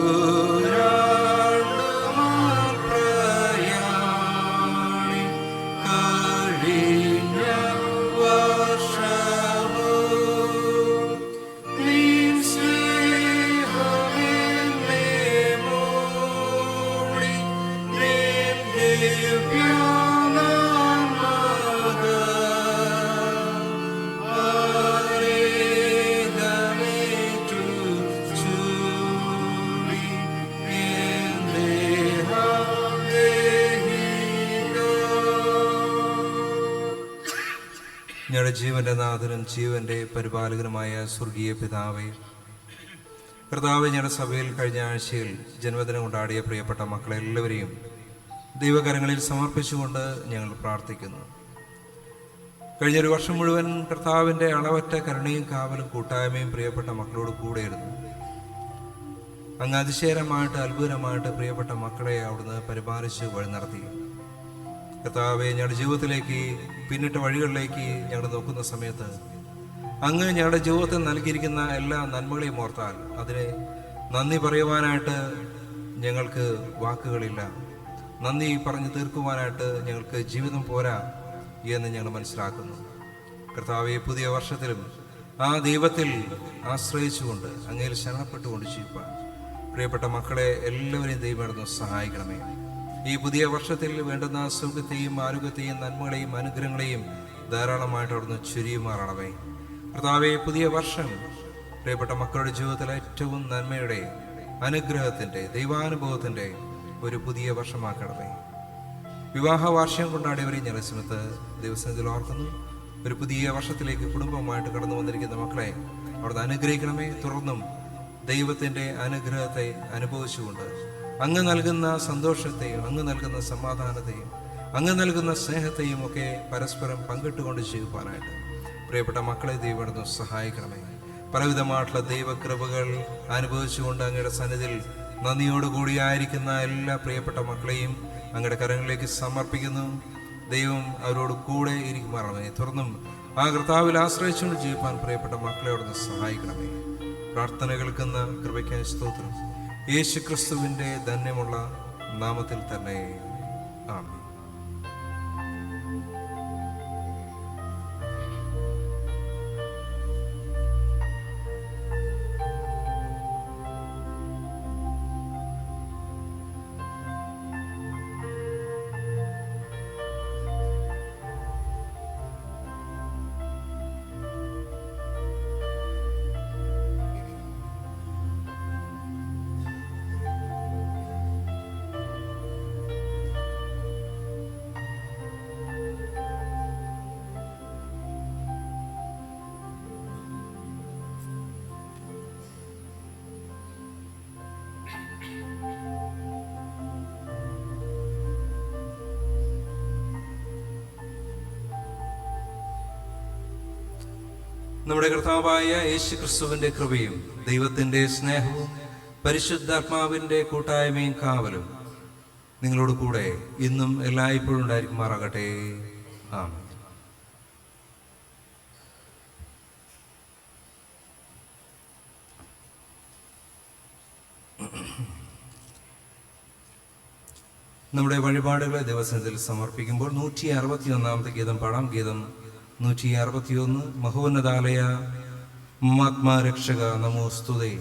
Ura ഞങ്ങളുടെ ജീവന്റെ നാഥനും ജീവന്റെ പരിപാലകനുമായ സ്വർഗീയ പിതാവേ, കർത്താവ്, ഞങ്ങളുടെ സഭയിൽ കഴിഞ്ഞ ആഴ്ചയിൽ ജന്മദിനം കൊണ്ടാടിയ പ്രിയപ്പെട്ട മക്കളെല്ലാവരെയും ദൈവകരങ്ങളിൽ സമർപ്പിച്ചുകൊണ്ട് ഞങ്ങൾ പ്രാർത്ഥിക്കുന്നു. കഴിഞ്ഞൊരു വർഷം മുഴുവൻ കർത്താവിൻ്റെ അളവറ്റ കരുണയും കാവലും കൂട്ടായ്മയും പ്രിയപ്പെട്ട മക്കളോട് കൂടെയിരുന്നു. അങ്ങ് അതിശയകരമായിട്ട് അത്ഭുതമായിട്ട് പ്രിയപ്പെട്ട മക്കളെ അവിടുന്ന് പരിപാലിച്ച് വഴി നടത്തി. കർത്താവെ, ഞങ്ങളുടെ ജീവിതത്തിലേക്ക് പിന്നിട്ട വഴികളിലേക്ക് ഞങ്ങൾ നോക്കുന്ന സമയത്ത് അങ്ങ് ഞങ്ങളുടെ ജീവിതത്തിൽ നൽകിയിരിക്കുന്ന എല്ലാ നന്മകളെയും ഓർത്താൽ അതിനെ നന്ദി പറയുവാനായിട്ട് ഞങ്ങൾക്ക് വാക്കുകളില്ല. നന്ദി പറഞ്ഞു തീർക്കുവാനായിട്ട് ഞങ്ങൾക്ക് ജീവിതം പോരാ എന്ന് ഞങ്ങൾ മനസ്സിലാക്കുന്നു. കർത്താവെ, പുതിയ വർഷത്തിലും ആ ദൈവത്തിൽ ആശ്രയിച്ചുകൊണ്ട് അങ്ങയിൽ ശരണപ്പെട്ടുകൊണ്ട് ജീവിപ്പാൻ പ്രിയപ്പെട്ട മക്കളെ എല്ലാവരെയും ദൈവം സഹായിക്കണമേ. ഈ പുതിയ വർഷത്തിൽ വേണ്ടുന്ന സുഖത്തെയും ആരോഗ്യത്തെയും നന്മകളെയും അനുഗ്രഹങ്ങളെയും ധാരാളമായിട്ട് അവിടുന്ന് ചുരിയുമാറണമേ. കർത്താവെ, പുതിയ വർഷം പ്രിയപ്പെട്ട മക്കളുടെ ജീവിതത്തിൽ ഏറ്റവും നന്മയുടെ, അനുഗ്രഹത്തിൻ്റെ, ദൈവാനുഭവത്തിൻ്റെ ഒരു പുതിയ വർഷമാക്കണമേ. വിവാഹ വാർഷികം കൊണ്ടാടിയവരെ ഞങ്ങളുടെ സമയത്ത് ദിവസത്തിൽ ഓർക്കുന്നു. ഒരു പുതിയ വർഷത്തിലേക്ക് കുടുംബമായിട്ട് കടന്നു വന്നിരിക്കുന്ന മക്കളെ അവിടുന്ന് അനുഗ്രഹിക്കണമേ. തുടർന്നും ദൈവത്തിൻ്റെ അനുഗ്രഹത്തെ അനുഭവിച്ചുകൊണ്ട് അങ്ങ് നൽകുന്ന സന്തോഷത്തെയും അങ്ങ് നൽകുന്ന സമാധാനത്തെയും അങ്ങ് നൽകുന്ന സ്നേഹത്തെയും ഒക്കെ പരസ്പരം പങ്കിട്ടുകൊണ്ട് ജീവിക്കാനായിട്ട് പ്രിയപ്പെട്ട മക്കളെ ദൈവം സഹായിക്കണമേ. പലവിധമായിട്ടുള്ള ദൈവകൃപകൾ അനുഭവിച്ചുകൊണ്ട് അങ്ങയുടെ സന്നിധിയിൽ നന്ദിയോടുകൂടിയായിരിക്കുന്ന എല്ലാ പ്രിയപ്പെട്ട മക്കളെയും അങ്ങയുടെ കരങ്ങളിലേക്ക് സമർപ്പിക്കുന്നു. ദൈവം അവരോട് കൂടെ ഇരിക്കുമാറണമേ. തുറന്നും ആ കർത്താവിൽ ആശ്രയിച്ചുകൊണ്ട് ജീവിപ്പാൻ പ്രിയപ്പെട്ട മക്കളെ അവിടുന്ന് സഹായിക്കണമേ. പ്രാർത്ഥന കേൾക്കുന്ന കൃപയ്ക്കായി സ്തോത്രം. യേശു ക്രിസ്തുവിൻ്റെ ധന്യമുള്ള നാമത്തിൽ തന്നെ ആമേൻ. നമ്മുടെ കർത്താവായ യേശു ക്രിസ്തുവിന്റെ കൃപയും ദൈവത്തിന്റെ സ്നേഹവും പരിശുദ്ധാത്മാവിന്റെ കൂട്ടായ്മയും കാവലും നിങ്ങളോട് കൂടെ ഇന്നും എല്ലായ്പ്പോഴും ഉണ്ടായിരിക്കുമാറാകട്ടെ. ആമേൻ. നമ്മുടെ വഴിപാടുകളെ ദിവസത്തിൽ സമർപ്പിക്കുമ്പോൾ 161 ഗീതം പാടാം. ഗീതം 161. മഹോന്നതാലയ ആത്മാരക്ഷക നമോസ്തുതേ.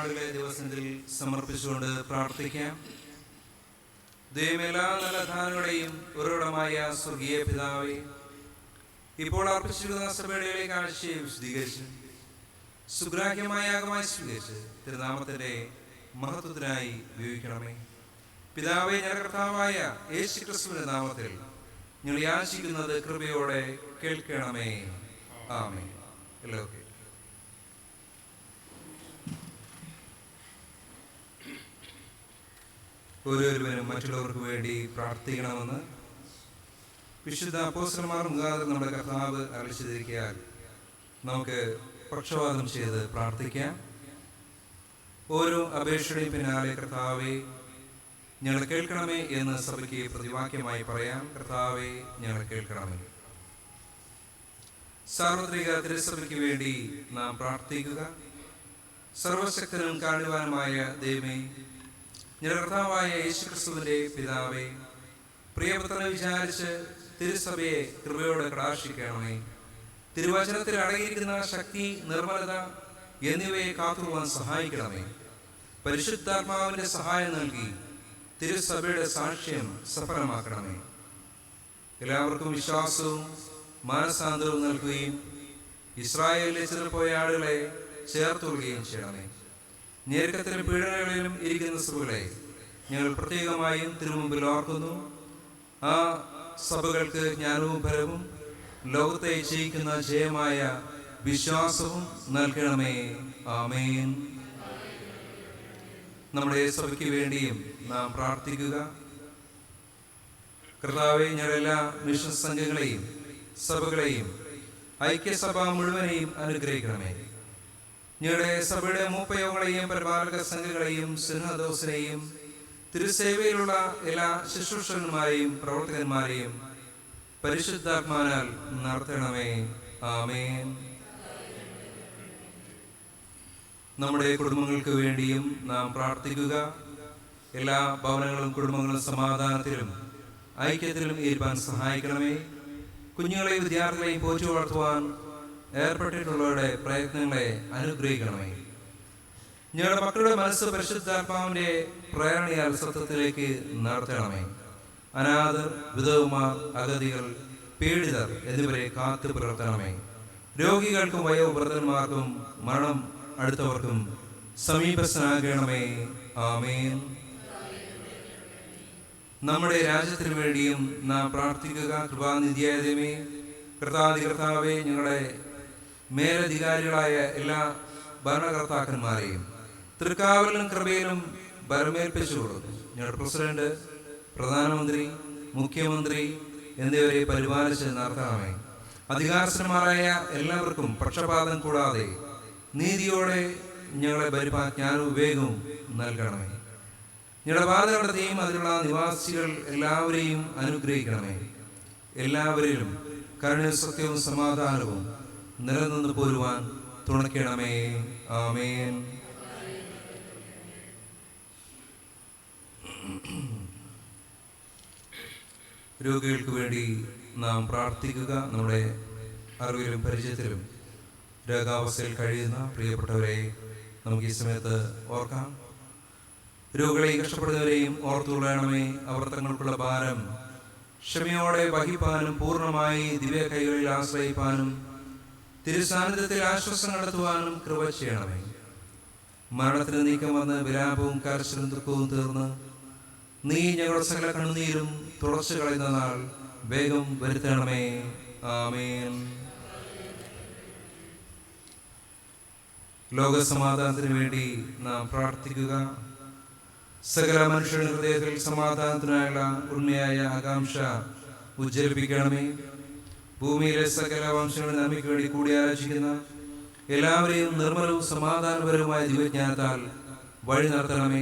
കുഞ്ഞാടുകളെ ദിവസത്തിൽ സമർപ്പിച്ചുകൊണ്ട് പ്രാർത്ഥിക്കാം. ദൈവമെല്ലാ നല്ല ദാനങ്ങളെയും ഉറവിടമായ സ്വർഗീയ പിതാവേ, ഇപ്പോൾ അർപ്പിച്ചിരിക്കുന്ന സഭയുടെ കാഴ്ചയെ വിശദീകരിച്ച് സുഗ്രാഹ്യമായ യാഗമായി സ്വീകരിച്ച് തിരുനാമത്തിന്റെ മഹത്വത്തിനായി ഉപയോഗിക്കണമേ. പിതാവേ, ഞങ്ങളുടെ കർത്താവായ യേശുക്രിസ്തുവിന്റെ നാമത്തിൽ ഞങ്ങൾ യാചിക്കുന്നത് കൃപയോടെ കേൾക്കണമേ. ആമേൻ. എല്ലാവർക്കും ഓരോരുവരും മറ്റുള്ളവർക്ക് വേണ്ടി പ്രാർത്ഥിക്കണമെന്ന് വിശുദ്ധ അപ്പോസ്തലന്മാർ മുഖാന്തരം നമ്മുടെ കർത്താവ് അരുളിച്ചെയ്തിരിക്കാൻ നമുക്ക് പക്ഷവാദം ചെയ്ത് പ്രാർത്ഥിക്കാം. ഓരോ അപേക്ഷയുടെയും പിന്നാലെ കർത്താവെ ഞങ്ങൾ കേൾക്കണമേ എന്ന് സഭയ്ക്ക് പ്രതിവാക്യമായി പറയാം. കർത്താവെ ഞങ്ങൾ കേൾക്കണമേ. സാർവത്രിക തിരുസഭയ്ക്ക് വേണ്ടി നാം പ്രാർത്ഥിക്കുക. സർവശക്തനും കാരുണ്യവാനുമായ ദൈവമേ, ഞങ്ങളുടെ കർത്താവായ യേശുക്രിസ്തുവിന്റെ പിതാവേ, പ്രിയപുത്രനെ വിചാരിച്ച് തിരുസഭയെ കൃപയോടെ കടാക്ഷിക്കണമേ. തിരുവചനത്തിൽ അടങ്ങിയിരിക്കുന്ന ശക്തി, നിർമ്മലത എന്നിവയെ കാത്തുപോകാൻ സഹായിക്കണമേ. പരിശുദ്ധാത്മാവിന്റെ സഹായം നൽകി തിരുസഭയുടെ സാക്ഷ്യം സഫലമാക്കണമേ. എല്ലാവർക്കും വിശ്വാസവും മാനസാന്തരവും നൽകുകയും ഇസ്രായേലിലെ ചിതറിപ്പോയ ആളുകളെ ചേർത്തുകൊള്ളുകയും ചെയ്യണമേ. ഞെരുക്കത്തിലും പീഡനങ്ങളിലും ഇരിക്കുന്ന സഭകളെ ഞങ്ങൾ പ്രത്യേകമായും തിരുമുമ്പിൽ ഓർക്കുന്നു. ആ സഭകൾക്ക് ജ്ഞാനവും ഫലവും ലോകത്തെ ജയിക്കുന്ന ജയമായ വിശ്വാസവും നൽകണമേ. ആമേൻ. നമ്മുടെ സഭയ്ക്ക് വേണ്ടിയും നാം പ്രാർത്ഥിക്കുക. കർത്താവേ, ഞങ്ങളെല്ലാ മിഷൻ സംഘങ്ങളെയും സഭകളെയും ഐക്യസഭ മുഴുവനെയും അനുഗ്രഹിക്കണമേ. ഞങ്ങളുടെ സഭയുടെ മൂപ്പയോഗങ്ങളെയും പരിപാലക സംഘങ്ങളെയും സിനഹദോസിനെയും തിരുസേവയിലുള്ള എല്ലാ ശുശ്രൂഷകന്മാരെയും പ്രവർത്തകന്മാരെയും പരിശുദ്ധാത്മാനാൽ നടത്തണമേ. ആമേൻ. നമ്മുടെ കുടുംബങ്ങൾക്ക് വേണ്ടിയും നാം പ്രാർത്ഥിക്കുക. എല്ലാ ഭവനങ്ങളും കുടുംബങ്ങളും സമാധാനത്തിലും ഐക്യത്തിലും ഇരിക്കാൻ സഹായിക്കണമേ. കുഞ്ഞുങ്ങളെയും വിദ്യാർത്ഥികളെയും പോറ്റി വളർത്തുവാൻ ഏർപ്പെട്ടിട്ടുള്ളവരുടെ പ്രയത്നങ്ങളെ അനുഗ്രഹിക്കണമേ. ഞങ്ങളുടെ മക്കളുടെ മനസ്സ് പരിശുദ്ധാത്മാവിന്റെ പ്രേരണയാൽ സത്യത്തിലേക്ക് നടത്തണമേ. അനാഥർ, വിധവമാർ, അഗതികൾ, പീഡിതർ എന്നിവരെ കാത്തു പുലർത്തണമേ. രോഗികൾക്കും വയോവൃദ്ധന്മാർക്കും മരണം അടുത്തവർക്കും സമീപസ്ഥനാകണമേ. ആമേൻ. നമ്മുടെ രാജ്യത്തിന് വേണ്ടിയും നാം പ്രാർത്ഥിക്കുക. കൃപാനിധിയായ ദൈവമേ, കർത്താവേ, ഞങ്ങളുടെ മേലധികാരികളായ എല്ലാ ഭരണകർത്താക്കന്മാരെയും തൃക്കാവലിലും കൃപയിലും ബലമേൽപ്പിച്ചു കൊടുത്തു. ഞങ്ങളുടെ പ്രസിഡന്റ്, പ്രധാനമന്ത്രി, മുഖ്യമന്ത്രി എന്നിവരെ പരിപാലിച്ച് നടത്തണമേ. അധികാരസ്ഥന്മാരായ എല്ലാവർക്കും പക്ഷപാതം കൂടാതെ നീതിയോടെ ഞങ്ങളെ ഭരിപ്പാൻ ജ്ഞാനവും വിവേകവും നൽകണമേ. ഞങ്ങളുടെ വാദങ്ങളെയും അതിലുള്ള നിവാസികൾ എല്ലാവരെയും അനുഗ്രഹിക്കണമേ. എല്ലാവരിലും കരുണയും സത്യവും സമാധാനവും നിലനിന്ന് പോരുവാൻ തുണയ്ക്കണമേ. ആമേൻ. രോഗികൾക്ക് വേണ്ടി നാം പ്രാർത്ഥിക്കുക. നമ്മുടെ അറിവിലും പരിചയത്തിലും രോഗാവസ്ഥയിൽ കഴിയുന്ന പ്രിയപ്പെട്ടവരെ നമുക്ക് ഈ സമയത്ത് ഓർക്കാം. രോഗികളെയും കഷ്ടപ്പെടുന്നവരെയും ഓർത്തുകൊള്ളണമേ. അവർ തങ്ങൾക്കുള്ള ഭാരം ക്ഷമയോടെ വഹിപ്പാനും പൂർണ്ണമായി ദിവ്യ കൈകളിൽ ആശ്രയിപ്പാനും തിരുസാന്നിധ്യത്തിൽ ആശ്വാസം നടത്തുവാനും കൃപ ചെയ്യണമേ. മരണത്തിന് നീക്കം വന്ന് വിലാപവും കരച്ചിലും ദുഃഖവും തീർന്ന് നീ ഞങ്ങളുടെ സകല കണ്ണുനീരും തുടച്ചു കളയുന്ന നാൾ വേഗം വരുത്തണമേ. ആമേൻ. ലോകസമാധാനത്തിന് വേണ്ടി നാം പ്രാർത്ഥിക്കുക. സകല മനുഷ്യരുടെ ഹൃദയത്തിൽ സമാധാനത്തിനായുള്ള ഉണ്മയായ ആകാംക്ഷ ഉജ്ജ്വലിപ്പിക്കണമേ. ഭൂമിയിലെ സകല വംശങ്ങളുടെ നന്മയ്ക്ക് വേണ്ടി കൂടിയാലോചിക്കുന്ന എല്ലാവരെയും നിർമ്മലവും സമാധാനപരവുമായ ദിവ്യജ്ഞാനത്താൽ വഴി നടത്തണമേ.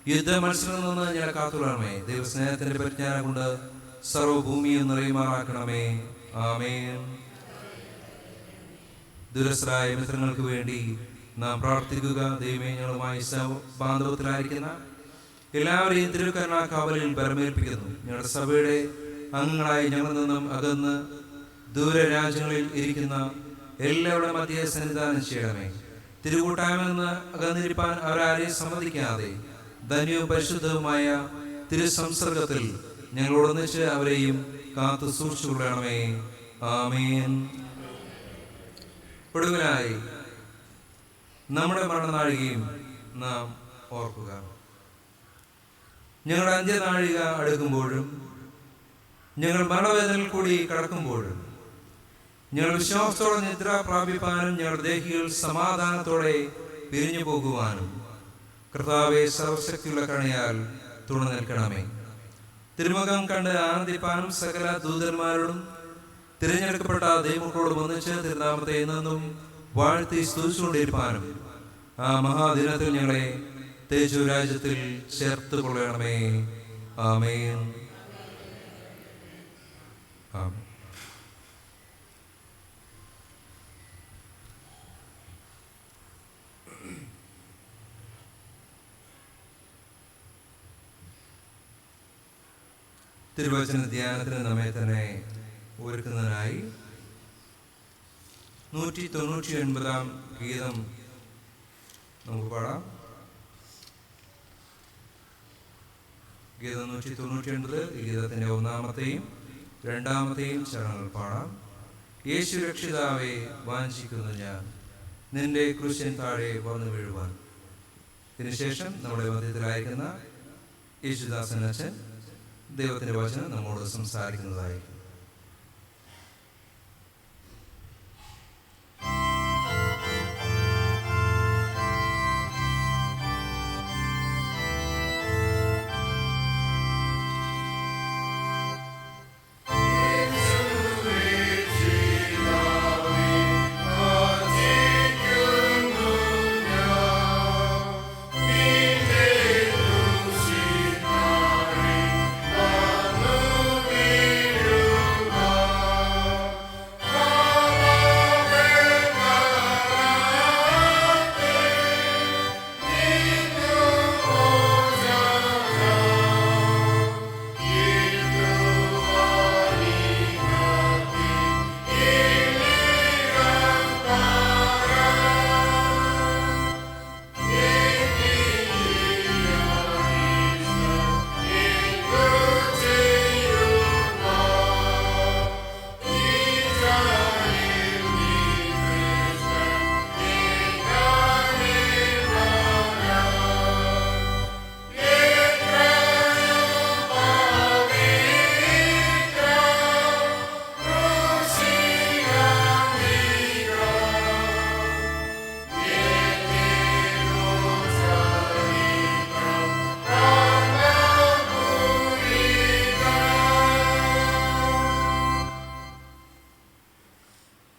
യുദ്ധ മത്സരത്തിൽ നിന്ന് ഞങ്ങളെ കാത്തുകൊള്ളണമേ. ദൈവസ്നേഹത്തിന്റെ പരിജ്ഞാനം കൊണ്ട് സർവ്വഭൂമിയും നിറയുമാറാക്കണമേ. ആമേൻ. ദുരസ്ഥരായ മിത്രങ്ങൾക്ക് വേണ്ടി നാം പ്രാർത്ഥിക്കുക. ദൈവമേ, ഞങ്ങളുമായി ബാന്ധവത്തിലായിരിക്കുന്ന എല്ലാവരെയും തിരുക്കരുണാ കാവലിൽ ബലമേൽപ്പിക്കുന്നു. ഞങ്ങളുടെ സഭയുടെ അംഗങ്ങളായി ഞങ്ങളിൽ നിന്നും അകന്ന് ദൂര രാജ്യങ്ങളിൽ ഇരിക്കുന്ന എല്ലാവരുടെ മധ്യേ സന്നിധാനം ചെയ്യണമേ. തിരുകൂട്ടായ്മ അകന്നിരിപ്പാൻ അവരാരെയും സമ്മതിക്കാതെ ധന്യവും പരിശുദ്ധവുമായ തിരുസംസർഗത്തിൽ ഞങ്ങളോടൊന്നിച്ച് അവരെയും കാത്തു സൂക്ഷിച്ചുകൊള്ളണമേ. ആമേൻ. ഒടുവിലായി നമ്മുടെ മരണനാഴികയും നാം ഓർക്കുക. ഞങ്ങളുടെ അന്ത്യനാഴിക അടുക്കുമ്പോഴും ഞങ്ങൾ മരണവേദനയിൽ കൂടി കടക്കുമ്പോഴും ഞങ്ങൾ വിശ്വാസത്തോടെ നിദ്ര പ്രാപിപ്പാനും ഞങ്ങളുടെ ദേഹികൾ സമാധാനത്തോടെ പിരിഞ്ഞു പോകുവാനും കർത്താവെ സർവശക്തിയുള്ള കണിയാൽ തുണ നിൽക്കണമേ. തിരുമുഖം കണ്ട് ആനന്ദിപ്പാനും സകല ദൂതന്മാരോടും തിരഞ്ഞെടുക്കപ്പെട്ട ദൈവങ്ങളോടും ഒന്നിച്ച് തിരുനാമത്തെ എന്നും വാഴ്ത്തി സ്തുതിച്ചുകൊണ്ടിരിപ്പാനും ആ മഹാദിനത്തിൽ ഞങ്ങളെ തേജോ രാജ്യത്തിൽ ചേർത്ത് കൊള്ളണമേ. ആമേൻ. ആമേൻ. തിരുവചന ധ്യാനത്തിന് നമ്മെ തന്നെ ഒരുക്കുന്നതിനായി 199 ഗീതം നമുക്ക് പാടാം. ഗീതം 199 ഈ ഗീതത്തിൻ്റെ 1-ാമത്തെയും 2-ാമത്തെയും ചരണങ്ങൾ പാടാം. യേശു രക്ഷിതാവേ വാഞ്ചിക്കുന്നു ഞാൻ, നിന്റെ ക്രൂശിൻ താഴെ വന്നു വീഴുവാൻ. ഇതിനുശേഷം നമ്മുടെ മധ്യത്തിലായിരിക്കുന്ന യേശുദാസൻ അച്ഛൻ ദൈവത്തിൻ്റെ വചനം നമ്മോട് സംസാരിക്കുന്നതായിരിക്കും.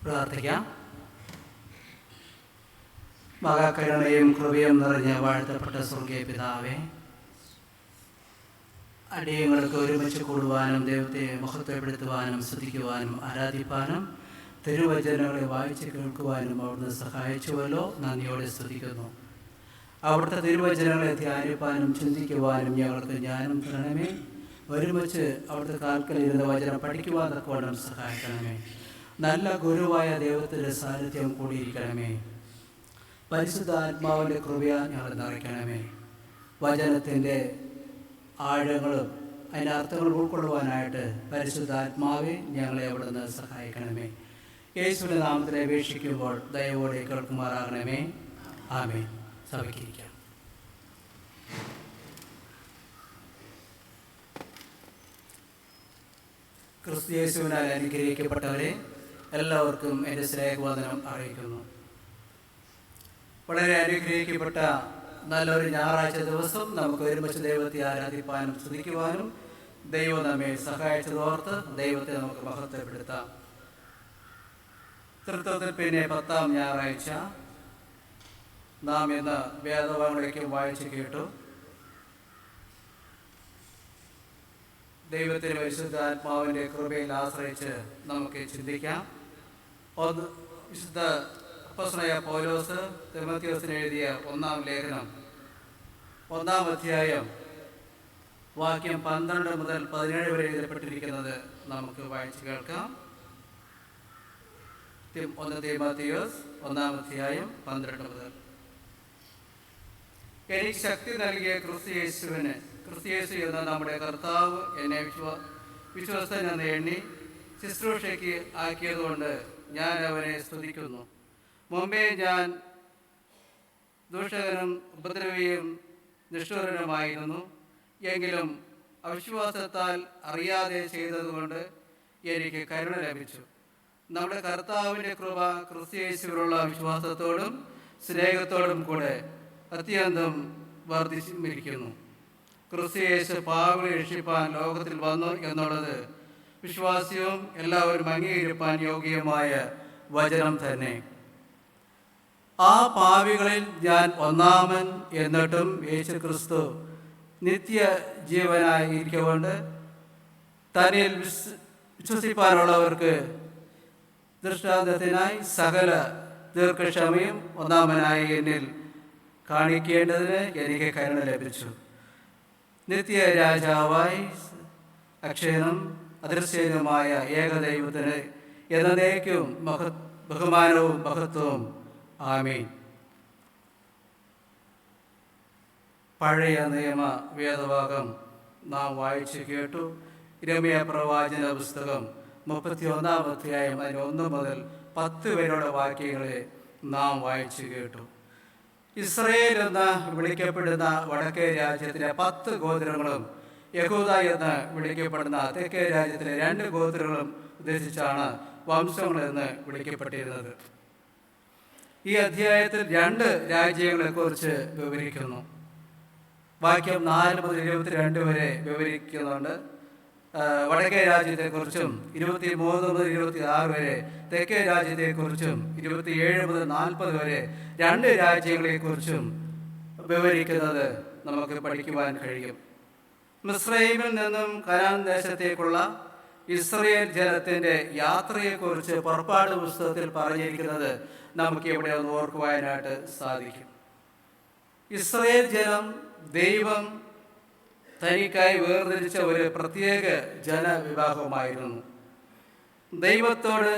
പ്രാർത്ഥിക്കാം. മഹാകരുണയും കൃപയും നിറഞ്ഞ വാഴ്ത്തപ്പെട്ട സ്വർഗീയ പിതാവേ, അടിയങ്ങൾക്ക് ഒരുമിച്ച് കൂടുവാനും ദൈവത്തെ മഹത്വപ്പെടുത്തുവാനും സ്തുതിക്കുവാനും ആരാധിപ്പാനും തിരുവചനങ്ങളെ വായിച്ച് കേൾക്കുവാനും അവിടുന്ന് സഹായിച്ചുവല്ലോ. നന്ദിയോടെ സ്തുതിക്കുന്നു. അവിടുത്തെ തിരുവചനങ്ങളെ ധ്യാനിപ്പാനും ചിന്തിക്കുവാനും ഞങ്ങൾക്ക് ജ്ഞാനം തരണമേ. ഒരുമിച്ച് അവിടുത്തെ കാൽക്കലിരുന്ന വചനം പഠിക്കുവാൻ തക്കവണ്ണം സഹായിക്കണമേ. നല്ല ഗുരുവായ ദൈവത്തിൻ്റെ സാന്നിധ്യം കൂടിയിരിക്കണമേ. പരിശുദ്ധാത്മാവിൻ്റെ കൃപയാൽ ഞങ്ങൾ നിറയ്ക്കണമേ. വചനത്തിൻ്റെ ആഴങ്ങളും അതിൻ്റെ അർത്ഥങ്ങൾ ഉൾക്കൊള്ളുവാനായിട്ട് പരിശുദ്ധാത്മാവെ ഞങ്ങളെ അവിടുന്ന് സഹായിക്കണമേ. യേശുവിൻ്റെ നാമത്തിൽ അപേക്ഷിക്കുമ്പോൾ ദയവോടെ കേൾക്കുമാറാകണമേ. ആമേൻ. സഭയ്ക്കിരിക്കാം. ക്രിസ്തു യേശുവിനാൽ അനുഗ്രഹിക്കപ്പെട്ടവരെ എല്ലാവർക്കും എൻ്റെ സ്നേഹവന്ദനം അറിയിക്കുന്നു. വളരെ അനുഗ്രഹിക്കപ്പെട്ട നല്ലൊരു ഞായറാഴ്ച ദിവസം നമുക്ക് ഒരുമിച്ച് ദൈവത്തെ ആരാധിപ്പാനും സ്തുതിക്കുവാനും ദൈവം നമ്മെ സഹായിച്ചതോർത്ത് ദൈവത്തെ നമുക്ക് മഹത്വപ്പെടുത്താം. തൃത്വത്തിൽ പിന്നെ 10-ാം ഞായറാഴ്ച നാം ഇന്ന് വേദഭാഗങ്ങളേക്കും വായിച്ച് കേട്ടു. ദൈവത്തിൻ്റെ പരിശുദ്ധാത്മാവിൻ്റെ കൃപയിൽ ആശ്രയിച്ച് നമുക്ക് ചിന്തിക്കാം. വിശുദ്ധ അപ്പോസ്തലനായ പൗലോസ് തിമോഥെയോസിന് എഴുതിയ 1-ാം ലേഖനം 1-ാം അധ്യായം വാക്യം 12 മുതൽ 17 വരെ എഴുതപ്പെട്ടിരിക്കുന്നത് നമുക്ക് വായിച്ച് കേൾക്കാം. 1 തീമോഥെയോസ് 1-12 മുതൽ. എനിക്ക് ശക്തി നൽകിയ ക്രിസ്തുയേശു എന്ന നമ്മുടെ കർത്താവ് എന്നെ വിശ്വസ്തൻ എന്ന് എണ്ണി ശുശ്രൂഷയ്ക്ക് ആക്കിയതുകൊണ്ട് ഞാൻ അവനെ സ്തുതിക്കുന്നു. മുമ്പേ ഞാൻ ദൂഷകനും ഉപദ്രവിയും നിഷ്ഠൂരനുമായിരുന്നു. എങ്കിലും അവിശ്വാസത്താൽ അറിയാതെ ചെയ്തതുകൊണ്ട് എനിക്ക് കരുണ ലഭിച്ചു. നമ്മുടെ കർത്താവിൻ്റെ കൃപ ക്രിസ്തുയേശുവിലുള്ള വിശ്വാസത്തോടും സ്നേഹത്തോടും കൂടെ അത്യന്തം വർദ്ധിച്ചിരിക്കുന്നു. ക്രിസ്തുയേശു പാപികളെ രക്ഷിപ്പാൻ ലോകത്തിൽ വന്നു എന്നുള്ളത് വിശ്വാസ്യവും എല്ലാവരും അംഗീകരിപ്പാൻ യോഗ്യമായ വചനം തന്നെ. ആ പാപികളിൽ ഞാൻ ഒന്നാമൻ എന്നിട്ടും യേശു ക്രിസ്തു നിത്യ ജീവനായിരിക്കൊണ്ട് തന്നിൽ വിശ്വസിപ്പാനുള്ളവർക്ക് ദൃഷ്ടാന്തത്തിനായി സകല ദീർഘക്ഷമയും ഒന്നാമനായി എന്നിൽ കാണിക്കേണ്ടതിന് എനിക്ക് കരുണ ലഭിച്ചു. നിത്യ രാജാവായി അക്ഷയനും അദൃശ്യനുമായ ഏകദൈവത്തിന് എന്നേക്കും ബഹുമാനവും മഹത്വവും. ആമീൻ. പഴയ നിയമ വേദഭാഗം നാം വായിച്ചു കേട്ടു. ഇരമ്യ പ്രവാചന പുസ്തകം 31-ാം അധ്യായം 1 മുതൽ 10 വരെയുള്ള വാക്യങ്ങളെ നാം വായിച്ചു കേട്ടു. ഇസ്രയേൽ എന്ന് വിളിക്കപ്പെടുന്ന വടക്കേ രാജ്യത്തിലെ 10 ഗോത്രങ്ങളും യഹൂദ എന്ന് വിളിക്കപ്പെടുന്ന തെക്കേ രാജ്യത്തിലെ 2 ഗോത്രങ്ങളും ഉദ്ദേശിച്ചാണ് വംശങ്ങളെന്ന് വിളിക്കപ്പെട്ടിരുന്നത്. ഈ അധ്യായത്തിൽ 2 രാജ്യങ്ങളെക്കുറിച്ച് വിവരിക്കുന്നു. വാക്യം 4 മുതൽ 22 വരെ വിവരിക്കുന്നുണ്ട് വടക്കേ രാജ്യത്തെക്കുറിച്ചും, 23 മുതൽ 26 വരെ തെക്കേ രാജ്യത്തെക്കുറിച്ചും, 27 മുതൽ 40 വരെ 2 രാജ്യങ്ങളെക്കുറിച്ചും വിവരിക്കുന്നത് നമുക്ക് പഠിക്കുവാൻ കഴിയും. മിസ്രൈമിൽ നിന്നും കനാൻ ദേശത്തേക്കുള്ള ഇസ്രയേൽ ജനത്തിൻ്റെ യാത്രയെക്കുറിച്ച് പുറപ്പാട് പുസ്തകത്തിൽ പറഞ്ഞിരിക്കുന്നത് നമുക്ക് ഇവിടെ ഒന്ന് ഓർക്കുവാനായിട്ട് സാധിക്കും. ഇസ്രയേൽ ജനം ദൈവം തനിക്കായി വേർതിരിച്ച ഒരു പ്രത്യേക ജനവിഭാഗമായിരുന്നു. ദൈവത്തോട്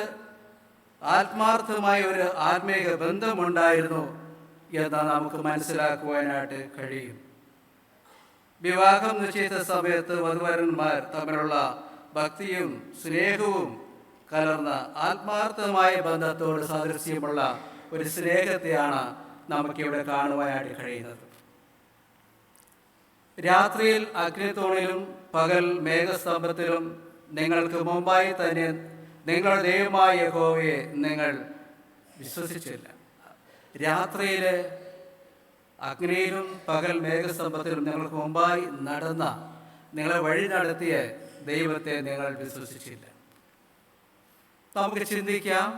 ആത്മാർത്ഥമായ ഒരു ആത്മീക ബന്ധമുണ്ടായിരുന്നു എന്ന് നമുക്ക് മനസ്സിലാക്കുവാനായിട്ട് കഴിയും. വിവാഹം നിശ്ചയിച്ച സമയത്ത് വധുവരന്മാർ തമ്മിലുള്ള ഭക്തിയും സ്നേഹവും കലർന്ന ആത്മാർത്ഥമായ ബന്ധത്തോട് സാദൃശ്യമുള്ള ഒരു സ്നേഹത്തെയാണ് നമുക്കിവിടെ കാണുവാനായിട്ട് കഴിയുന്നത്. രാത്രിയിൽ അഗ്നിത്തൂണിലും പകൽ മേഘസ്തംഭത്തിലും നിങ്ങൾക്ക് മുമ്പായി തന്നെ നിങ്ങളുടെ ദൈവമായ യഹോവയെ നിങ്ങൾ വിശ്വസിച്ചില്ല. രാത്രിയിൽ അഗ്നിയിലും പകൽ മേഘസ്തംഭത്തിലും നിങ്ങൾക്ക് മുമ്പായി നടന്ന, നിങ്ങളെ വഴി നടത്തിയ ദൈവത്തെ നിങ്ങൾ വിശ്വസിച്ചില്ല. നമുക്ക് ചിന്തിക്കാം,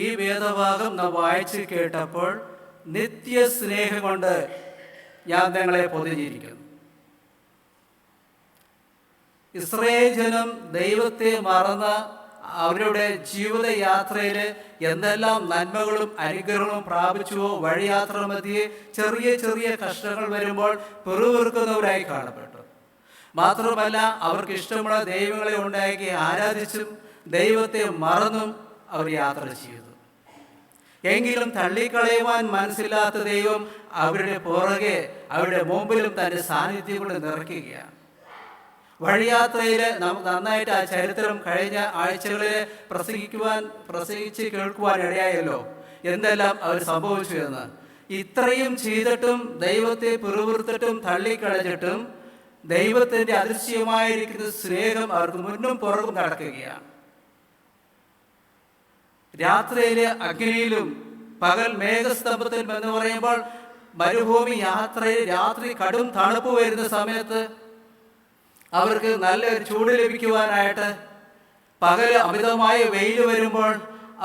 ഈ വേദഭാഗം നാം വായിച്ച് കേട്ടപ്പോൾ നിത്യ സ്നേഹം കൊണ്ട് ഞാൻ നിങ്ങളെ പൊതിഞ്ഞിരിക്കുന്നു. ഇസ്രായേൽ ജനം ദൈവത്തെ മറന്ന് അവരുടെ ജീവിതയാത്രയിൽ എന്തെല്ലാം നന്മകളും അനുഗ്രഹങ്ങളും പ്രാപിച്ചുവോ വഴിയാത്ര മധ്യേ ചെറിയ ചെറിയ കഷ്ടങ്ങൾ വരുമ്പോൾ പെറുപെറുക്കുന്നവരായി കാണപ്പെട്ടു. മാത്രമല്ല, അവർക്ക് ഇഷ്ടമുള്ള ദൈവങ്ങളെ ഉണ്ടാക്കി ആരാധിച്ചും ദൈവത്തെ മറന്നും അവർ യാത്ര ചെയ്തു. എങ്കിലും തള്ളിക്കളയുവാൻ മനസ്സില്ലാത്ത ദൈവം അവരുടെ പുറകെ, അവരുടെ മുമ്പിലും തൻ്റെ സാന്നിധ്യം കൊണ്ട് നിറയ്ക്കുകയാണ്. വഴിയാത്രയിൽ നമുക്ക് നന്നായിട്ട് ആ ചരിത്രം കഴിഞ്ഞ ആഴ്ചകളിൽ പ്രസംഗിച്ച് കേൾക്കുവാൻ ഇടയായല്ലോ, എന്തെല്ലാം അവർ സംഭവിച്ചു എന്ന്. ഇത്രയും ചെയ്തിട്ടും ദൈവത്തെ പിറുപിറുത്തിട്ടും തള്ളിക്കളഞ്ഞിട്ടും ദൈവത്തിൻ്റെ അദൃശ്യമായിരിക്കുന്ന സ്നേഹം അവർക്ക് മുന്നും പുറകും നടക്കുകയാണ്. രാത്രിയിലെ അഗ്നിയിലും പകൽ മേഘസ്തംഭത്തിലും എന്ന് പറയുമ്പോൾ മരുഭൂമി യാത്രയിൽ രാത്രി കടും തണുപ്പ് വരുന്ന സമയത്ത് അവർക്ക് നല്ലൊരു ചൂട് ലഭിക്കുവാനായിട്ട്, പകൽ അമിതമായ വെയിൽ വരുമ്പോൾ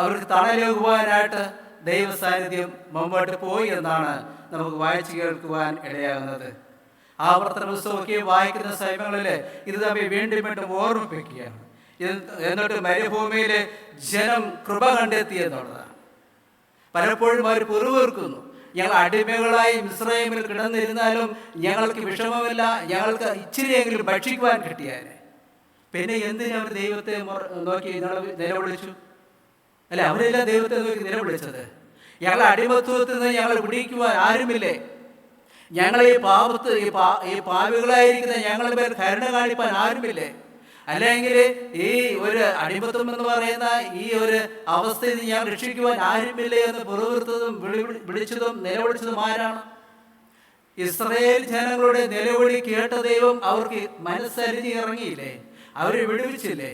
അവർക്ക് തണലേകുവാനായിട്ട് ദൈവ സാന്നിധ്യം മുമ്പോട്ട് പോയി എന്നാണ് നമുക്ക് വായിച്ചു കേൾക്കുവാൻ ഇടയാകുന്നത്. ആവർത്തന പുസ്തകമൊക്കെ വായിക്കുന്ന സമയങ്ങളിൽ ഇത് തമ്മിൽ വീണ്ടും വീണ്ടും ഓർമ്മിപ്പിക്കുകയാണ്. എന്നിട്ട് മരുഭൂമിയിൽ ജനം കൃപ കണ്ടെത്തി എന്നുള്ളതാണ്. പലപ്പോഴും അവർ പിറുപിറുക്കുന്നു, ഞങ്ങൾ അടിമകളായി മിസ്രൈമിൽ കിടന്നിരുന്നാലും ഞങ്ങൾക്ക് വിഷമമില്ല, ഞങ്ങൾക്ക് ഇച്ചിരിയെങ്കിലും ഭക്ഷിക്കുവാൻ കിട്ടിയാൽ. പിന്നെ എന്തിനവർ ദൈവത്തെ നോക്കി നിലവിളിച്ചു? അല്ലെ? അവരെല്ലാം ദൈവത്തെ നോക്കി നിലവിളിച്ചത്. ഞങ്ങളെ അടിമത്വത്തിൽ നിന്ന് ഞങ്ങളെ വിടിക്കുവാൻ ആരുമില്ലേ? ഞങ്ങളെ ഈ പാവികളായിരിക്കുന്ന ഞങ്ങളുടെ പേർ കരുണ കാണിപ്പാൻ ആരുമില്ലേ? അല്ലെങ്കിൽ ഈ ഒരു അടിമത്വം എന്ന് പറയുന്ന ഈ ഒരു അവസ്ഥയിൽ ഞാൻ രക്ഷിക്കുവാൻ ആരുമില്ലേ എന്ന് പുറവിർത്തതും വിളിച്ചതും നിലവിളിച്ചതും ആരാണ്? ഇസ്രായേൽ ജനങ്ങളുടെ നിലവിളി കേട്ട ദൈവം അവർക്ക് മനസ്സരിഞ്ഞ് ഇറങ്ങിയില്ലേ? അവരെ വിടുവിച്ചില്ലേ?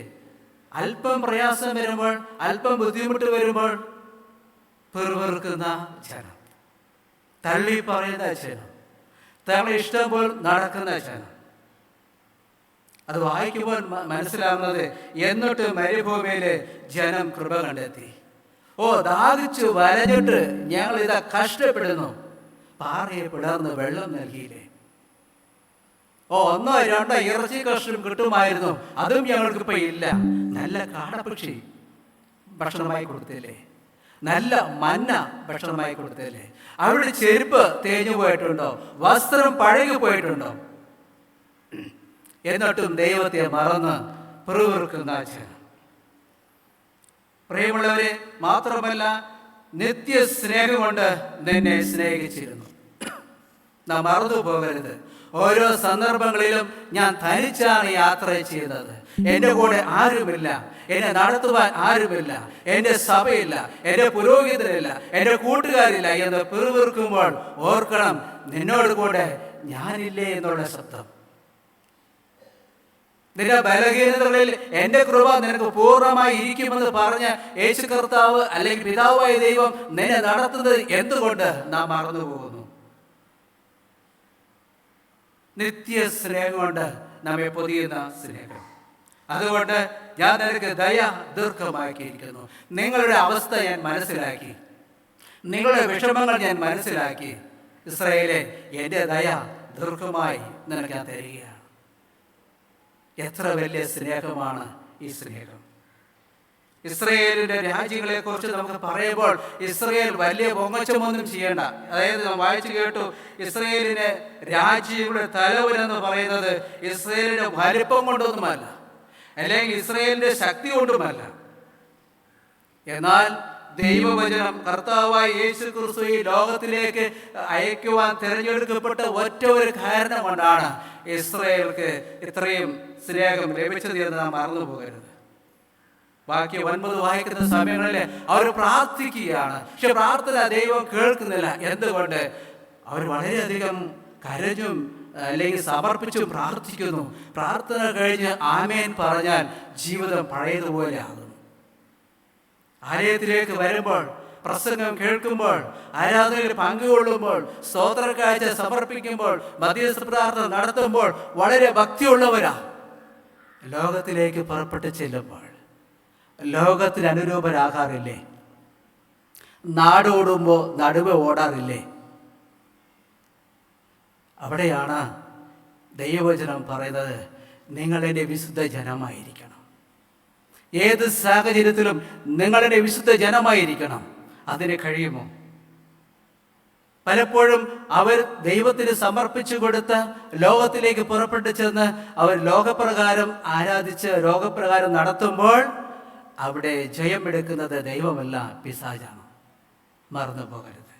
അല്പം പ്രയാസം വരുമ്പോൾ, അല്പം ബുദ്ധിമുട്ട് വരുമ്പോൾ പെറുപെറുക്കുന്ന ജനം, തള്ളി പറയുന്ന ജനം, തങ്ങളെ ഇഷ്ടം പോലെ നടക്കുന്ന ജനം. അത് വായിക്കുമ്പോൾ മനസ്സിലാവുന്നത്, എന്നിട്ട് മരുഭൂമിയിലെ ജനം കൃപ കണ്ടെത്തി. ദാഹിച്ചു വലഞ്ഞിട്ട് ഞങ്ങൾ ഇതാ കഷ്ടപ്പെടുന്നു, പാറയെ പിളർന്ന് വെള്ളം നൽകിയില്ലേ? ഒന്നോ രണ്ടോ ഇറച്ചി കഷ്ണം കിട്ടുമായിരുന്നു, അതും ഞങ്ങൾക്കിപ്പോ ഇല്ല. നല്ല കാടപ്പക്ഷി ഭക്ഷണമായി കൊടുത്തില്ലേ? നല്ല മന്ന ഭക്ഷണമായി കൊടുത്തില്ലേ? അവരുടെ ചെരുപ്പ് തേഞ്ഞു പോയിട്ടുണ്ടോ? വസ്ത്രം പഴകി പോയിട്ടുണ്ടോ? എന്നിട്ടും ദൈവത്തെ മറന്ന് പിറുപിറുക്കുന്ന ജനം. പ്രിയമുള്ളവരെ, മാത്രമല്ല നിത്യ സ്നേഹം കൊണ്ട് നിന്നെ സ്നേഹിച്ചിരുന്നു. നാം മറന്നു പോകരുത്. ഓരോ സന്ദർഭങ്ങളിലും ഞാൻ തനിച്ചാണ് യാത്ര ചെയ്യുന്നത്. എൻ്റെ കൂടെ ആരുമില്ല, എന്നെ നടത്തുവാൻ ആരുമില്ല, എൻ്റെ സഭയില്ല, എൻ്റെ പുരോഹിതരില്ല, എൻ്റെ കൂട്ടുകാരില്ല എന്ന് പിറുപിറുക്കുമ്പോൾ ഓർക്കണം, നിന്നോട് കൂടെ ഞാനില്ലേ എന്നുള്ള ശബ്ദം. നിന്റെ ബലഹീനതകളിൽ എൻ്റെ കൃപ നിനക്ക് പൂർണ്ണമായി ഇരിക്കുമെന്ന് പറഞ്ഞ യേശു കർത്താവ് അല്ലെങ്കിൽ പിതാവായ ദൈവം നിന്നെ നടത്തുന്നത് എന്തുകൊണ്ട് നാം മറന്നു പോകുന്നു? നിത്യ സ്നേഹം കൊണ്ട് നമ്മെ പൊതിയുന്ന സ്നേഹം. അതുകൊണ്ട് ഞാൻ നിനക്ക് ദയ ദീർഘമാക്കിയിരിക്കുന്നു. നിങ്ങളുടെ അവസ്ഥ ഞാൻ മനസ്സിലാക്കി, നിങ്ങളുടെ വിഷമങ്ങൾ ഞാൻ മനസ്സിലാക്കി. ഇസ്രായേലേ, എൻ്റെ ദയ ദീർഘമായി നിനക്ക് ഞാൻ തരികയാണ്. എത്ര വലിയ സ്നേഹമാണ് ഈ സ്നേഹം! ഇസ്രായേലിന്റെ രാജ്യങ്ങളെ കുറിച്ച് നമുക്ക് പറയുമ്പോൾ ഇസ്രായേൽ വലിയ പൊങ്ങച്ചമൊന്നും ചെയ്യേണ്ട. അതായത് നാം വായിച്ചു കേട്ടു, ഇസ്രായേലിന് രാജ്യങ്ങളുടെ തലവൻ എന്ന് പറയുന്നത് ഇസ്രായേലിന്റെ വലിപ്പം കൊണ്ടൊന്നുമല്ല, അല്ലെങ്കിൽ ഇസ്രായേലിന്റെ ശക്തി കൊണ്ടുമല്ല. എന്നാൽ ദൈവവചനം കർത്താവായ യേശു ക്രിസ്തു ഈ ലോകത്തിലേക്ക് അയക്കുവാൻ തിരഞ്ഞെടുക്കപ്പെട്ട ഒറ്റ ഒരു കാരണം കൊണ്ടാണ് ഇസ്രായേൽക്ക് ഇത്രയും സ്നേഹം ലഭിച്ചത് എന്ന് നാം മറന്നു പോകരുത്. ബാക്കി 9 വായിക്കുന്ന സമയങ്ങളിൽ അവർ പ്രാർത്ഥിക്കുകയാണ്, പക്ഷെ പ്രാർത്ഥന ദൈവം കേൾക്കുന്നില്ല. എന്തുകൊണ്ട്? അവർ വളരെയധികം കരഞ്ഞും അല്ലെങ്കിൽ സമർപ്പിച്ചും പ്രാർത്ഥിക്കുന്നു. പ്രാർത്ഥന കഴിഞ്ഞ് ആമേൻ പറഞ്ഞാൽ ജീവിതം പഴയതുപോലെ ആകുന്നു. ആലയത്തിലേക്ക് വരുമ്പോൾ, പ്രസംഗം കേൾക്കുമ്പോൾ, ആരാധനയിൽ പങ്കുകൊള്ളുമ്പോൾ, സ്തോത്ര കാഴ്ച സമർപ്പിക്കുമ്പോൾ, മധ്യസ്ഥ പ്രാർത്ഥന നടത്തുമ്പോൾ വളരെ ഭക്തിയുള്ളവരാ. ലോകത്തിലേക്ക് പുറപ്പെട്ട് ചെല്ലുമ്പോൾ ലോകത്തിന് അനുരൂപരാകാറില്ലേ? നാടോടുമ്പോൾ നടുവ് ഓടാറില്ലേ? അവിടെയാണ് ദൈവവചനം പറയുന്നത്, നിങ്ങളെൻ്റെ വിശുദ്ധ ജനമായിരിക്കണം. ഏത് സാഹചര്യത്തിലും നിങ്ങളുടെ വിശുദ്ധ ജനമായിരിക്കണം. അതിന് കഴിയുമോ? പലപ്പോഴും അവർ ദൈവത്തിന് സമർപ്പിച്ചു കൊടുത്ത് ലോകത്തിലേക്ക് പുറപ്പെട്ടു ചെന്ന് അവർ ലോകപ്രകാരം ആരാധിച്ച് ലോകപ്രകാരം നടത്തുമ്പോൾ അവിടെ ജയമെടുക്കുന്നത് ദൈവമല്ല, പിശാചാണ്. മറന്നു പോകരുത്.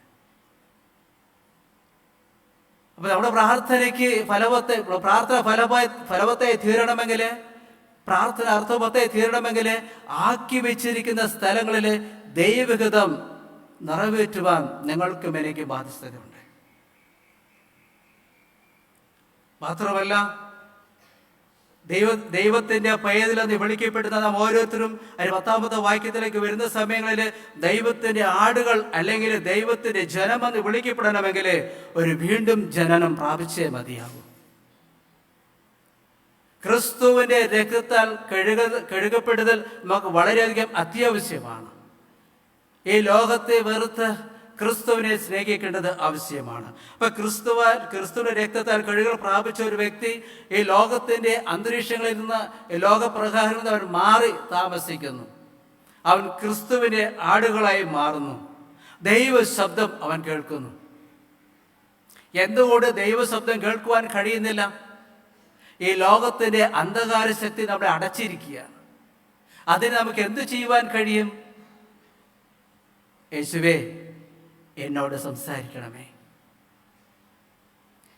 അപ്പൊ നമ്മുടെ പ്രാർത്ഥനയ്ക്ക് പ്രാർത്ഥന ഫലവത്തായി തീരണമെങ്കിൽ, പ്രാർത്ഥന അർത്ഥവത്തായി തീരണമെങ്കിൽ ആക്കി വെച്ചിരിക്കുന്ന സ്ഥലങ്ങളിൽ ദൈവഹിതം നിറവേറ്റുവാൻ നിങ്ങൾക്കും എനിക്ക് ബാധ്യതയുണ്ട്. മാത്രമല്ല ദൈവത്തിന്റെ പൈതലെന്ന് വിളിക്കപ്പെടുന്ന നാം ഓരോരുത്തരും 10ാമത്തെ വാക്യത്തിലേക്ക് വരുന്ന സമയങ്ങളിൽ ദൈവത്തിന്റെ ആടുകൾ അല്ലെങ്കിൽ ദൈവത്തിന്റെ ജനമെന്ന് വിളിക്കപ്പെടണമെങ്കിൽ ഒരു വീണ്ടും ജനനം പ്രാപിച്ചേ മതിയാകും. ക്രിസ്തുവിന്റെ രക്തത്താൽ കഴുകപ്പെടുതൽ നമുക്ക് വളരെയധികം അത്യാവശ്യമാണ്. ഈ ലോകത്തെ വെറുത്ത് ക്രിസ്തുവിനെ സ്നേഹിക്കേണ്ടത് ആവശ്യമാണ്. അപ്പൊ ക്രിസ്തുവിന്റെ രക്തത്താൽ കഴുകൽ പ്രാപിച്ച ഒരു വ്യക്തി ഈ ലോകത്തിന്റെ അന്തരീക്ഷങ്ങളിൽ നിന്ന് ലോകപ്രകാരം നിന്ന് അവൻ മാറി താമസിക്കുന്നു. അവൻ ക്രിസ്തുവിന്റെ ആടുകളായി മാറുന്നു. ദൈവ ശബ്ദം അവൻ കേൾക്കുന്നു. എന്തുകൊണ്ട് ദൈവശബ്ദം കേൾക്കുവാൻ കഴിയുന്നില്ല? ഈ ലോകത്തിന്റെ അന്ധകാര ശക്തി നമ്മളെ അടച്ചിരിക്കുകയാണ്. അതിന് നമുക്ക് എന്ത് ചെയ്യുവാൻ കഴിയും? യേശുവേ, എന്നോട് സംസാരിക്കണമേ.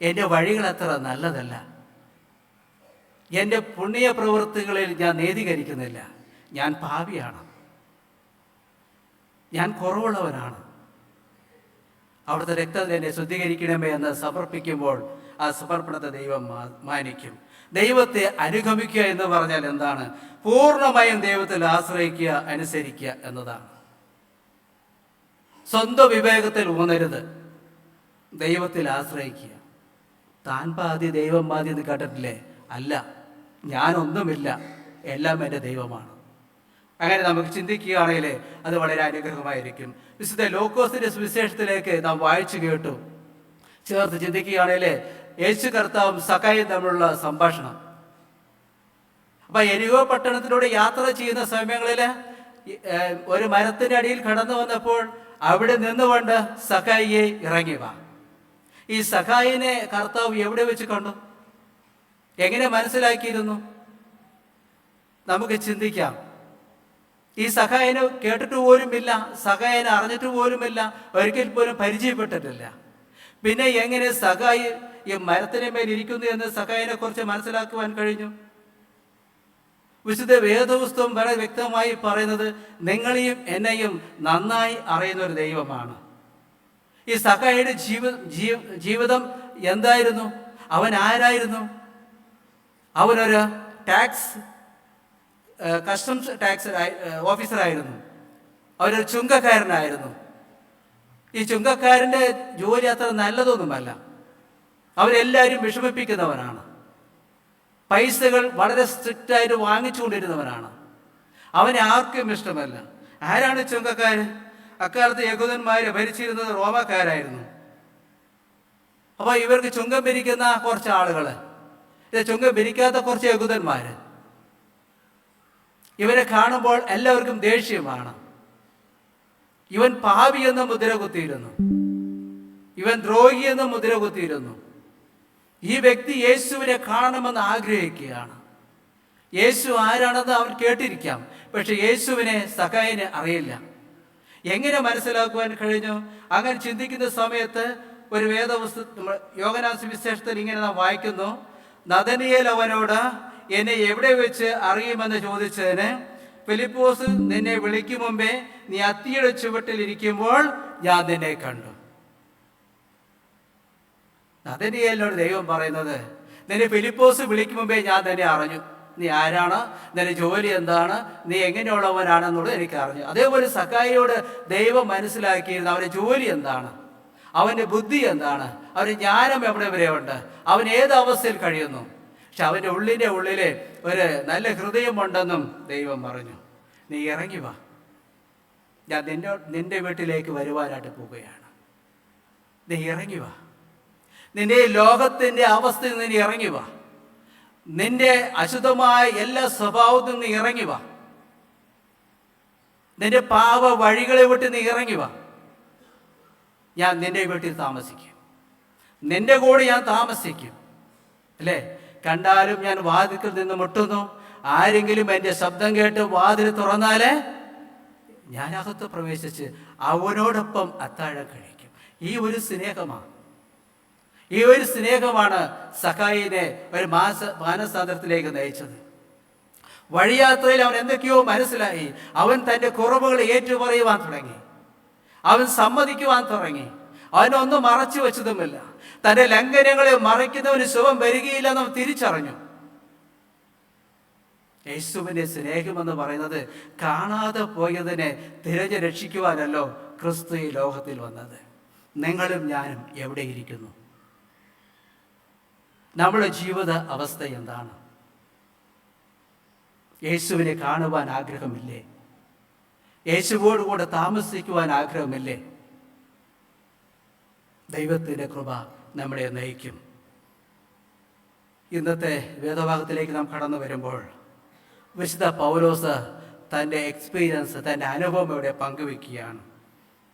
എൻ്റെ വഴികൾ അത്ര നല്ലതല്ല. എൻ്റെ പുണ്യ പ്രവൃത്തികളിൽ ഞാൻ നീതീകരിക്കുന്നില്ല. ഞാൻ പാപിയാണ്, ഞാൻ കുറവുള്ളവനാണ്. അവിടുത്തെ രക്തത്തിൽ എന്നെ ശുദ്ധീകരിക്കണമേ എന്ന് സമർപ്പിക്കുമ്പോൾ ആ സമർപ്പണത്തെ ദൈവം മാനിക്കും. ദൈവത്തെ അനുഗമിക്കുക എന്ന് പറഞ്ഞാൽ എന്താണ്? പൂർണ്ണമായും ദൈവത്തിൽ ആശ്രയിക്കുക, അനുസരിക്കുക എന്നതാണ്. സ്വന്തം വിവേകത്തിൽ ഊന്നരുത്, ദൈവത്തിൽ ആശ്രയിക്കുക. താൻ പാതി ദൈവം പാതി എന്ന് കേട്ടിട്ടില്ലേ? അല്ല, ഞാനൊന്നുമില്ല, എല്ലാം എൻ്റെ ദൈവമാണ്. അങ്ങനെ നമുക്ക് ചിന്തിക്കുകയാണെങ്കിൽ അത് വളരെ അനുഗ്രഹമായിരിക്കും. വിശുദ്ധ ലൂക്കോസിന്റെ സുവിശേഷത്തിലേക്ക് നാം വായിച്ചു കേട്ടു. ചേർത്ത് ചിന്തിക്കുകയാണെങ്കിൽ യേശു കർത്താവും സക്കായും തമ്മിലുള്ള സംഭാഷണം. അപ്പൊ എരിഹോ പട്ടണത്തിലൂടെ യാത്ര ചെയ്യുന്ന സമയങ്ങളിൽ ഒരു മരത്തിന്റെ അടിയിൽ കടന്നു വന്നപ്പോൾ അവിടെ നിന്നുകൊണ്ട് സക്കായിയെ ഇറങ്ങി വാ. ഈ സക്കായിനെ കർത്താവ് എവിടെ വെച്ച് കണ്ടു? എങ്ങനെ മനസ്സിലാക്കിയിരുന്നു? നമുക്ക് ചിന്തിക്കാം. ഈ സഖായനെ കേട്ടിട്ട് പോലുമില്ല, സഖായനെ അറിഞ്ഞിട്ട് പോലുമില്ല, ഒരിക്കൽ പോലും പരിചയപ്പെട്ടിട്ടില്ല. പിന്നെ എങ്ങനെ സഖായി ഈ മരത്തിന് മേൽ ഇരിക്കുന്നു എന്ന് സഖായനെ കുറിച്ച് മനസ്സിലാക്കുവാൻ കഴിഞ്ഞു? വിശുദ്ധ വേദപുസ്തകം വളരെ വ്യക്തമായി പറയുന്നത് നിങ്ങളെയും എന്നെയും നന്നായി അറിയുന്ന ഒരു ദൈവമാണ്. ഈ സഖായിയുടെ ജീവിതം എന്തായിരുന്നു? അവൻ ആരായിരുന്നു? അവനൊരു കസ്റ്റംസ് ടാക്സ് ഓഫീസറായിരുന്നു. അവരൊരു ചുങ്കക്കാരനായിരുന്നു. ഈ ചുങ്കക്കാരൻ്റെ ജോലി അത്ര നല്ലതൊന്നുമല്ല. അവരെല്ലാവരും വിഷമിപ്പിക്കുന്നവനാണ്. പൈസകൾ വളരെ സ്ട്രിക്റ്റായിട്ട് വാങ്ങിച്ചുകൊണ്ടിരുന്നവനാണ്. അവനെ ആർക്കും ഇഷ്ടമല്ല. ആരാണ് ചുങ്കക്കാരൻ? അക്കാലത്ത് യഹൂദന്മാരെ ഭരിച്ചിരുന്നത് റോമക്കാരായിരുന്നു. അപ്പോൾ ഇവർക്ക് ചുങ്കം പിരിക്കുന്ന കുറച്ച് ആളുകൾ, ചുങ്കം പിരിക്കാത്ത കുറച്ച് യഹൂദന്മാർ. ഇവരെ കാണുമ്പോൾ എല്ലാവർക്കും ദേഷ്യമാണ്. ഇവൻ പാപി എന്ന് മുദ്ര കുത്തിയിരുന്നു, ഇവൻ ദ്രോഹി എന്ന് മുദ്ര കുത്തിയിരുന്നു. ഈ വ്യക്തി യേശുവിനെ കാണണമെന്ന് ആഗ്രഹിക്കുകയാണ്. യേശു ആരാണെന്ന് അവൻ കേട്ടിരിക്കാം, പക്ഷെ യേശുവിനെ സഖായിന് അറിയില്ല. എങ്ങനെ മനസ്സിലാക്കുവാൻ കഴിഞ്ഞു? അങ്ങനെ ചിന്തിക്കുന്ന സമയത്ത് ഒരു വേദപുസ്തകം യോഹന്നാൻ സുവിശേഷത്തിൽ ഇങ്ങനെ നാം വായിക്കുന്നു. നഥനയേൽ അവനോട് എന്നെ എവിടെ വെച്ച് അറിയുമെന്ന് ചോദിച്ചതിന് ഫിലിപ്പോസ് നിന്നെ വിളിക്കും മുമ്പേ നീ അത്തിയുടെ ചുവട്ടിൽ ഇരിക്കുമ്പോൾ ഞാൻ നിന്നെ കണ്ടു. നഥനയേലിനോട് ദൈവം പറയുന്നത്, നിന്നെ ഫിലിപ്പോസ് വിളിക്കും മുമ്പേ ഞാൻ തന്നെ അറിഞ്ഞു. നീ ആരാണ്, നിന്റെ ജോലി എന്താണ്, നീ എങ്ങനെയുള്ളവനാണെന്നുള്ളത് എനിക്ക് അറിഞ്ഞു. അതേപോലെ സഖായിയോട് ദൈവം മനസ്സിലാക്കിയിരുന്നു അവൻ്റെ ജോലി എന്താണ്, അവൻ്റെ ബുദ്ധി എന്താണ്, അവൻ്റെ ജ്ഞാനം എവിടെ വരെ ഉണ്ട്, അവൻ ഏത് അവസ്ഥയിൽ കഴിയുന്നു. പക്ഷെ അവൻ്റെ ഉള്ളിൻ്റെ ഉള്ളിൽ ഒരു നല്ല ഹൃദയമുണ്ടെന്നും ദൈവം പറഞ്ഞു. നീ ഇറങ്ങി വാ, ഞാൻ നിന്റെ വീട്ടിലേക്ക് വരുവാനായിട്ട് പോവുകയാണ്. നീ ഇറങ്ങി വാ, നിന്റെ ലോകത്തിൻ്റെ അവസ്ഥയിൽ നിന്ന് നീ ഇറങ്ങി വാ, നിന്റെ അശുദ്ധമായ എല്ലാ സ്വഭാവത്തിൽ നിന്ന് ഇറങ്ങി വാ, നിന്റെ പാപ വഴികളെ വിട്ട് നീ ഇറങ്ങി വാ. ഞാൻ നിന്റെ വീട്ടിൽ താമസിക്കും, നിന്റെ കൂടെ ഞാൻ താമസിക്കും. അല്ലേ? കണ്ടാലും ഞാൻ വാതിൽക്കൽ നിന്ന് മുട്ടുന്നു, ആരെങ്കിലും എൻ്റെ ശബ്ദം കേട്ട് വാതിൽ തുറന്നാലേ ഞാൻ അകത്ത് പ്രവേശിച്ച് അവനോടൊപ്പം അത്താഴം കഴിക്കും. ഈ ഒരു സ്നേഹമാണ്, ഈ ഒരു സ്നേഹമാണ് സഖായിനെ ഒരു മാനസാന്തരത്തിലേക്ക് നയിച്ചത്. വഴിയാത്രയിൽ അവൻ എന്തൊക്കെയോ മനസ്സിലായി. അവൻ തൻ്റെ കുറവുകൾ ഏറ്റുപറയുവാൻ തുടങ്ങി, അവൻ സമ്മതിക്കുവാൻ തുടങ്ങി. അവനൊന്നും മറച്ചു വെച്ചതുമില്ല. തൻ്റെ ലംഘനങ്ങളെ മറയ്ക്കുന്നവന് ശുഭം വരികയില്ലെന്ന് അവൻ തിരിച്ചറിഞ്ഞു. യേശുവിൻ്റെ സ്നേഹമെന്ന് പറയുന്നത് കാണാതെ പോയതിനെ തിരഞ്ഞു രക്ഷിക്കുവാനല്ലോ ക്രിസ്തു ഈ ലോകത്തിൽ വന്നത്. നിങ്ങളും ഞാനും എവിടെയിരിക്കുന്നു? നമ്മുടെ ജീവിത അവസ്ഥ എന്താണ്? യേശുവിനെ കാണുവാൻ ആഗ്രഹമില്ലേ? യേശുവോട് കൂടെ താമസിക്കുവാൻ ആഗ്രഹമില്ലേ? ദൈവത്തിൻ്റെ കൃപ നമ്മളെ നയിക്കും. ഇന്നത്തെ വേദഭാഗത്തിലേക്ക് നാം കടന്നു വരുമ്പോൾ വിശുദ്ധ പൗലോസ് തൻ്റെ എക്സ്പീരിയൻസ്, തൻ്റെ അനുഭവം ഇവിടെ പങ്കുവെക്കുകയാണ്.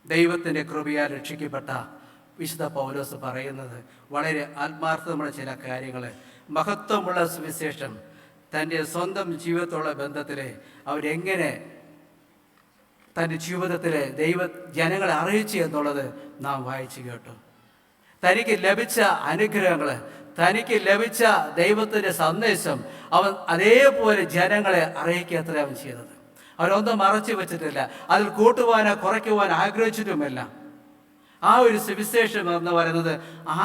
ദൈവത്തിൻ്റെ കൃപയാൽ രക്ഷിക്കപ്പെട്ട വിശുദ്ധ പൗലോസ് പറയുന്നത് വളരെ ആത്മാർത്ഥമുള്ള ചില കാര്യങ്ങൾ, മഹത്വമുള്ള സുവിശേഷം തൻ്റെ സ്വന്തം ജീവിതത്തോടുള്ള ബന്ധത്തിൽ അവരെങ്ങനെ തൻ്റെ ജീവിതത്തിൽ ജനങ്ങളെ അറിയിച്ചു എന്നുള്ളത് നാം വായിച്ചു കേട്ടു. തനിക്ക് ലഭിച്ച അനുഗ്രഹങ്ങൾ, തനിക്ക് ലഭിച്ച ദൈവത്തിൻ്റെ സന്ദേശം അവൻ അതേപോലെ ജനങ്ങളെ അറിയിക്കത്ര അവൻ ചെയ്തത്. അവരൊന്നും മറച്ചു വെച്ചിട്ടില്ല, അതിൽ കൂട്ടുവാനോ കുറയ്ക്കുവാനോ ആഗ്രഹിച്ചിട്ടുമില്ല. ആ ഒരു സുവിശേഷം എന്ന് പറയുന്നത്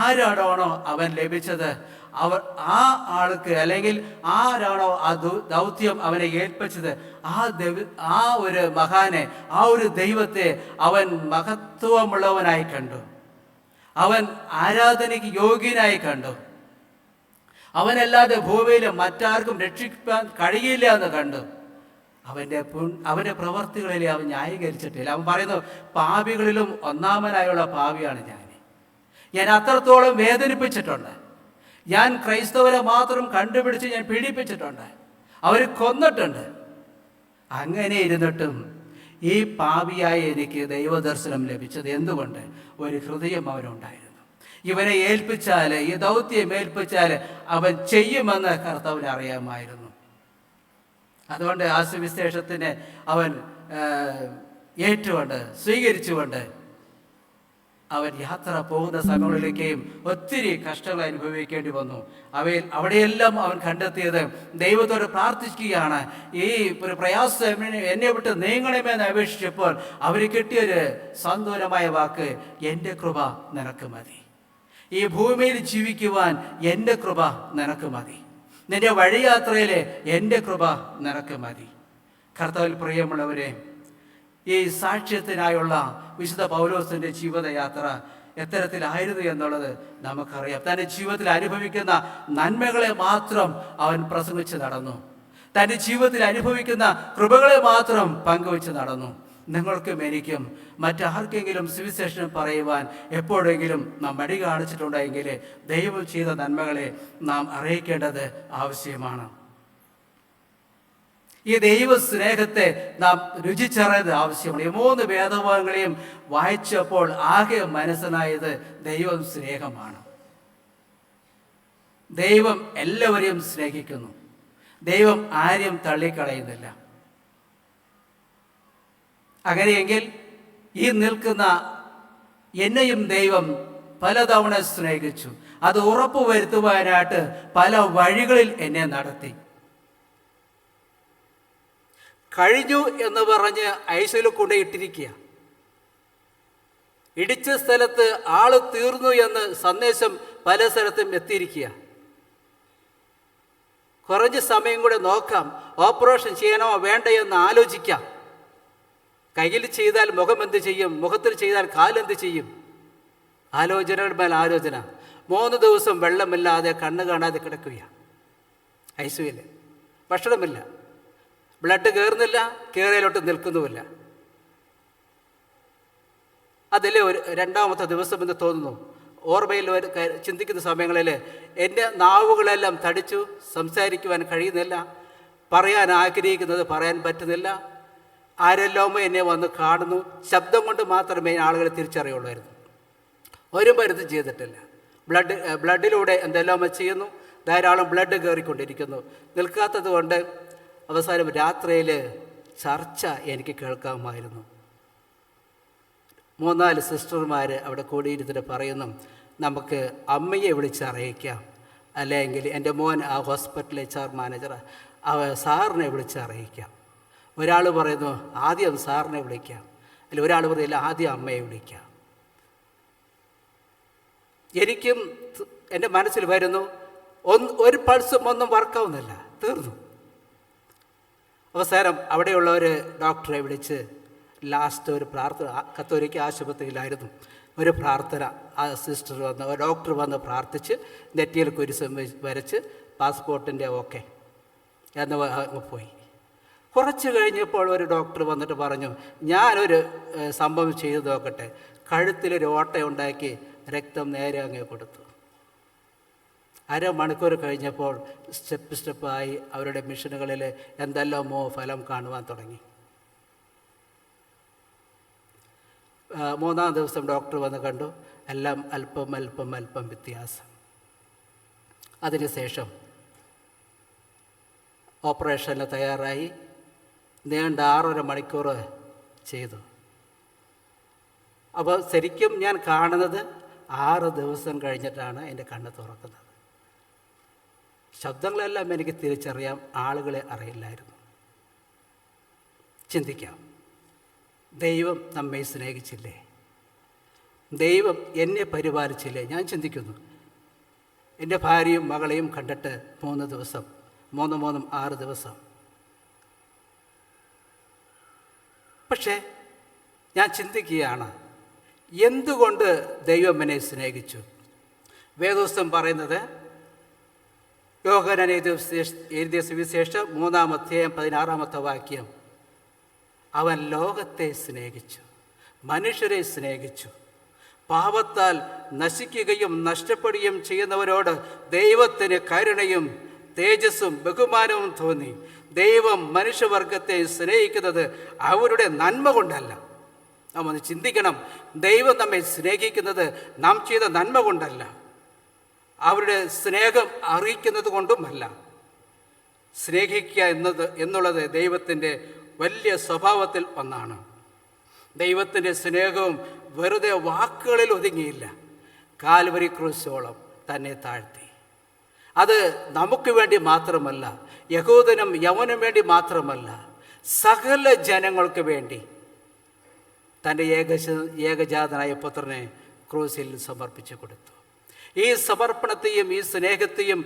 ആരാണോ അവൻ ലഭിച്ചത്, ആ ആൾക്ക് അല്ലെങ്കിൽ ആരാണോ ആ ദൗത്യം അവനെ ഏൽപ്പിച്ചത്, ആ ഒരു മഹാനെ, ആ ഒരു ദൈവത്തെ അവൻ മഹത്വമുള്ളവനായി കണ്ടു, അവൻ ആരാധനയ്ക്ക് യോഗ്യനായി കണ്ടു. അവനല്ലാതെ ഭൂമിയിൽ മറ്റാർക്കും രക്ഷിക്കാൻ കഴിയില്ല എന്ന് കണ്ടു. അവൻ്റെ പ്രവർത്തികളിലെ അവൻ ന്യായീകരിച്ചിട്ടില്ല. അവൻ പറയുന്നു, പാപികളിലും ഒന്നാമനായുള്ള പാപിയാണ് ഞാൻ അത്രത്തോളം വേദനിപ്പിച്ചിട്ടുണ്ട്. ഞാൻ ക്രൈസ്തവരെ മാത്രം കണ്ടുപിടിച്ച് ഞാൻ പീഡിപ്പിച്ചിട്ടുണ്ട്, അവർ കൊന്നിട്ടുണ്ട്. അങ്ങനെ ഇരുന്നിട്ടും ഈ പാപിയായ എനിക്ക് ദൈവദർശനം ലഭിച്ചത് എന്തുകൊണ്ട്? ഒരു ഹൃദയം അവനുണ്ടായിരുന്നു. ഇവനെ ഏൽപ്പിച്ചാൽ, ഈ ദൗത്യം ഏൽപ്പിച്ചാൽ അവൻ ചെയ്യുമെന്ന് കർത്താവിന് അറിയാമായിരുന്നു. അതുകൊണ്ട് ആ സുവിശേഷത്തിനെ അവൻ ഏറ്റുകൊണ്ട് സ്വീകരിച്ചുകൊണ്ട് അവൻ യാത്ര പോകുന്ന സമയങ്ങളിലേക്കും ഒത്തിരി കഷ്ടങ്ങൾ അനുഭവിക്കേണ്ടി വന്നു. അവിടെയെല്ലാം അവൻ കണ്ടെത്തിയത് ദൈവത്തോട് പ്രാർത്ഥിക്കുകയാണ്. ഈ ഒരു പ്രയാസം എന്നെ വിട്ട് നീങ്ങണമെന്ന് അപേക്ഷിച്ചപ്പോൾ അവർ കിട്ടിയൊരു സന്തോഷമായ വാക്ക്, എൻ്റെ കൃപ നിനക്ക് മതി. ഈ ഭൂമിയിൽ ജീവിക്കുവാൻ എൻ്റെ കൃപ നിനക്ക് മതി. നിന്റെ വഴിയാത്രയിൽ എൻ്റെ കൃപ നിനക്ക് മതി. കർത്താവിൽ പ്രിയമുള്ളവരെ, ഈ സാക്ഷ്യത്തിനായുള്ള വിശുദ്ധ പൗലോസിൻ്റെ ജീവിതയാത്ര എത്തരത്തിലായിരുന്നു എന്നുള്ളത് നമുക്കറിയാം. തൻ്റെ ജീവിതത്തിൽ അനുഭവിക്കുന്ന നന്മകളെ മാത്രം അവൻ പ്രസംഗിച്ച് നടന്നു. തൻ്റെ ജീവിതത്തിൽ അനുഭവിക്കുന്ന കൃപകളെ മാത്രം പങ്കുവെച്ച് നടന്നു. നിങ്ങൾക്കും എനിക്കും മറ്റാർക്കെങ്കിലും സുവിശേഷം പറയുവാൻ എപ്പോഴെങ്കിലും നാം മടി കാണിച്ചിട്ടുണ്ടെങ്കിൽ ദൈവം ചെയ്ത നന്മകളെ നാം അറിയിക്കേണ്ടത് ആവശ്യമാണ്. ഈ ദൈവ സ്നേഹത്തെ നാം രുചിച്ചറിയത് ആവശ്യമാണ്. ഈ 3 വേദഭാഗങ്ങളെയും വായിച്ചപ്പോൾ ആകെ മനസ്സിലായത് ദൈവം സ്നേഹമാണ്. ദൈവം എല്ലാവരെയും സ്നേഹിക്കുന്നു. ദൈവം ആരെയും തള്ളിക്കളയുന്നില്ല. അങ്ങനെയെങ്കിൽ ഈ നിൽക്കുന്ന എന്നെയും ദൈവം പലതവണ സ്നേഹിച്ചു. അത് ഉറപ്പുവരുത്തുവാനായിട്ട് പല വഴികളിൽ എന്നെ നടത്തി. കഴിഞ്ഞു എന്ന് പറഞ്ഞ് ഐസിൽ കൊണ്ടിട്ടിരിക്കുക, ഇടിച്ച സ്ഥലത്ത് ആള് തീർന്നു എന്ന് സന്ദേശം പല സ്ഥലത്തും എത്തിയിരിക്കുക. കുറഞ്ഞ സമയം കൂടെ നോക്കാം, ഓപ്പറേഷൻ ചെയ്യണോ വേണ്ടയോ ആലോചിക്കാം. കയ്യിൽ ചെയ്താൽ മുഖം എന്ത് ചെയ്യും, മുഖത്തിൽ ചെയ്താൽ കാലെന്ത് ചെയ്യും? ആലോചനയുടെ മേൽ ആലോചന. 3 ദിവസം വെള്ളമില്ലാതെ കണ്ണ് കാണാതെ കിടക്കുകയാണ് ഐസിയുവിൽ. ഭക്ഷണമില്ല, ബ്ലഡ് കയറുന്നില്ല, കയറിയിലോട്ട് നിൽക്കുന്നുമില്ല. അതിലെ 2ാമത്തെ ദിവസം എന്ന് തോന്നുന്നു. ഓർമ്മയിൽ ചിന്തിക്കുന്ന സമയങ്ങളിൽ എൻ്റെ നാവുകളെല്ലാം തടിച്ചു, സംസാരിക്കുവാൻ കഴിയുന്നില്ല, പറയാൻ ആഗ്രഹിക്കുന്നത് പറയാൻ പറ്റുന്നില്ല. ആരെല്ലാമോ എന്നെ വന്ന് കാണുന്നു. ശബ്ദം കൊണ്ട് മാത്രമേ ആളുകളെ തിരിച്ചറിയുള്ളായിരുന്നു. ഒരു മരുന്ന് ചെയ്തിട്ടില്ല. ബ്ലഡിലൂടെ എന്തെല്ലാമോ ചെയ്യുന്നു. ധാരാളം ബ്ലഡ് കയറിക്കൊണ്ടിരിക്കുന്നു. നിൽക്കാത്തത് കൊണ്ട് അവസാനം രാത്രിയിൽ ചർച്ച എനിക്ക് കേൾക്കാമായിരുന്നു. 3-4 സിസ്റ്റർമാർ അവിടെ കൂടിയിരുന്നിട്ട് പറയുന്നു, നമുക്ക് അമ്മയെ വിളിച്ചറിയിക്കാം, അല്ലെങ്കിൽ എൻ്റെ മോൻ ആ ഹോസ്പിറ്റൽ HR മാനേജർ സാറിനെ വിളിച്ചറിയിക്കാം. ഒരാൾ പറയുന്നു ആദ്യം സാറിനെ വിളിക്കാം, അല്ല ഒരാൾ പറയില്ല ആദ്യം അമ്മയെ വിളിക്കാം. എനിക്കും എൻ്റെ മനസ്സിൽ വരുന്നു, ഒരു പൾസും ഒന്നും വർക്കാവുന്നില്ല, തീർന്നു. അവസാനം അവിടെയുള്ളവർ ഡോക്ടറെ വിളിച്ച് ലാസ്റ്റ് ഒരു പ്രാർത്ഥന, കത്തോലിക്ക ആശുപത്രിയിലായിരുന്നു, ഒരു പ്രാർത്ഥന. ആ സിസ്റ്റർ വന്ന്, ഡോക്ടർ വന്ന് പ്രാർത്ഥിച്ച് നെറ്റിയിൽ കുരിശ് വരച്ച് പാസ്പോർട്ടിൻ്റെ ഓക്കെ എന്ന് പോയി. കുറച്ച് കഴിഞ്ഞപ്പോൾ ഒരു ഡോക്ടർ വന്നിട്ട് പറഞ്ഞു, ഞാനൊരു സംഭവം ചെയ്തു നോക്കട്ടെ. കഴുത്തിലൊരു ഓട്ടയുണ്ടാക്കി രക്തം നേരെ അങ്ങ് കൊടുത്തു. 1/2 മണിക്കൂർ കഴിഞ്ഞപ്പോൾ സ്റ്റെപ്പായി അവരുടെ മിഷനുകളിൽ എന്തെല്ലാമോ ഫലം കാണുവാൻ തുടങ്ങി. 3-ാം ദിവസം ഡോക്ടർ വന്ന് കണ്ടു, എല്ലാം അല്പം വ്യത്യാസം. അതിനുശേഷം ഓപ്പറേഷന് തയ്യാറായി. നീണ്ട 6.5 മണിക്കൂർ ചെയ്തു. അപ്പോൾ ശരിക്കും ഞാൻ കാണുന്നത് 6 ദിവസം കഴിഞ്ഞിട്ടാണ് എൻ്റെ കണ്ണ് തുറക്കുന്നത്. ശബ്ദങ്ങളെല്ലാം എനിക്ക് തിരിച്ചറിയാം, ആളുകളെ അറിയില്ലായിരുന്നു. ചിന്തിക്കാം, ദൈവം നമ്മെ സ്നേഹിച്ചില്ലേ? ദൈവം എന്നെ പരിപാലിച്ചില്ലേ? ഞാൻ ചിന്തിക്കുന്നു, എൻ്റെ ഭാര്യയും മകളെയും കണ്ടിട്ട് 3 ദിവസം, 6 ദിവസം. പക്ഷേ ഞാൻ ചിന്തിക്കുകയാണ്, എന്തുകൊണ്ട് ദൈവം എന്നെ സ്നേഹിച്ചു? വേദപുസ്തകം പറയുന്നത്, യോഹന്നാൻ എഴുതിയ സുവിശേഷം 3-ാം അധ്യായം 16-ാമത്തെ വാക്യം, അവൻ ലോകത്തെ സ്നേഹിച്ചു, മനുഷ്യരെ സ്നേഹിച്ചു. പാപത്താൽ നശിക്കുകയും നഷ്ടപ്പെടുകയും ചെയ്യുന്നവരോട് ദൈവത്തിന് കരുണയും തേജസ്സും ബഹുമാനവും തോന്നി. ദൈവം മനുഷ്യവർഗത്തെ സ്നേഹിക്കുന്നത് അവരുടെ നന്മ കൊണ്ടല്ല. നാം ഒന്ന് ചിന്തിക്കണം, ദൈവം നമ്മെ സ്നേഹിക്കുന്നത് നാം ചെയ്ത നന്മ കൊണ്ടല്ല, അവരുടെ സ്നേഹം അറിയിക്കുന്നത് കൊണ്ടുമല്ല. സ്നേഹിക്കുക എന്നുള്ളത് ദൈവത്തിൻ്റെ വലിയ സ്വഭാവത്തിൽ ഒന്നാണ്. ദൈവത്തിൻ്റെ സ്നേഹവും വെറുതെ വാക്കുകളിൽ ഒതുങ്ങിയില്ല, കാൽവരി ക്രൂശോളം തന്നെ താഴ്ത്തി. അത് നമുക്ക് വേണ്ടി മാത്രമല്ല, യഹൂദനും യവനും വേണ്ടി മാത്രമല്ല, സകല ജനങ്ങൾക്ക് വേണ്ടി തൻ്റെ ഏകജാതനായ പുത്രനെ ക്രൂസിൽ സമർപ്പിച്ചു കൊടുത്തു. ഈ സമർപ്പണത്തെയും ഈ സ്നേഹത്തെയും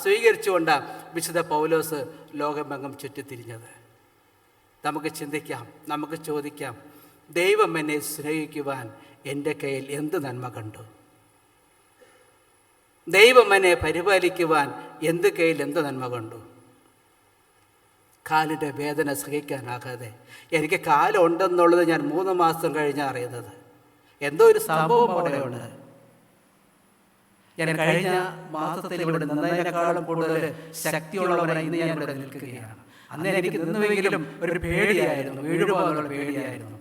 സ്വീകരിച്ചുകൊണ്ട് വിശുദ്ധ പൗലോസ് ലോകമെങ്ങും ചുറ്റിത്തിരിഞ്ഞത്. നമുക്ക് ചിന്തിക്കാം, നമുക്ക് ചോദിക്കാം, ദൈവം എന്നെ സ്നേഹിക്കുവാൻ എൻ്റെ കയ്യിൽ എന്ത് നന്മ കണ്ടു? ദൈവം എന്നെ പരിപാലിക്കുവാൻ എൻ്റെ കയ്യിൽ എന്ത് നന്മ കണ്ടു? കാലിൻ്റെ വേദന സഹിക്കാനാകാതെ എനിക്ക് കാലുണ്ടെന്നുള്ളത് ഞാൻ 3 മാസം കഴിഞ്ഞാണ് അറിയുന്നത്. എന്തോ ഒരു സംഭവം അവിടെയുണ്ട്. ഞാൻ കഴിഞ്ഞ മാസത്തിൽ ഇവിടെ നിന്നതിനേക്കാളും കൂടുതൽ ശക്തിയുള്ളവരായി ഇന്ന് ഞാൻ ഇവിടെ നിൽക്കുകയാണ്. അന്ന് എനിക്ക് നിന്നുവെങ്കിലും ഒരു പേടിയായിരുന്നു, വീഴുപോകാനുള്ള പേടിയായിരുന്നു.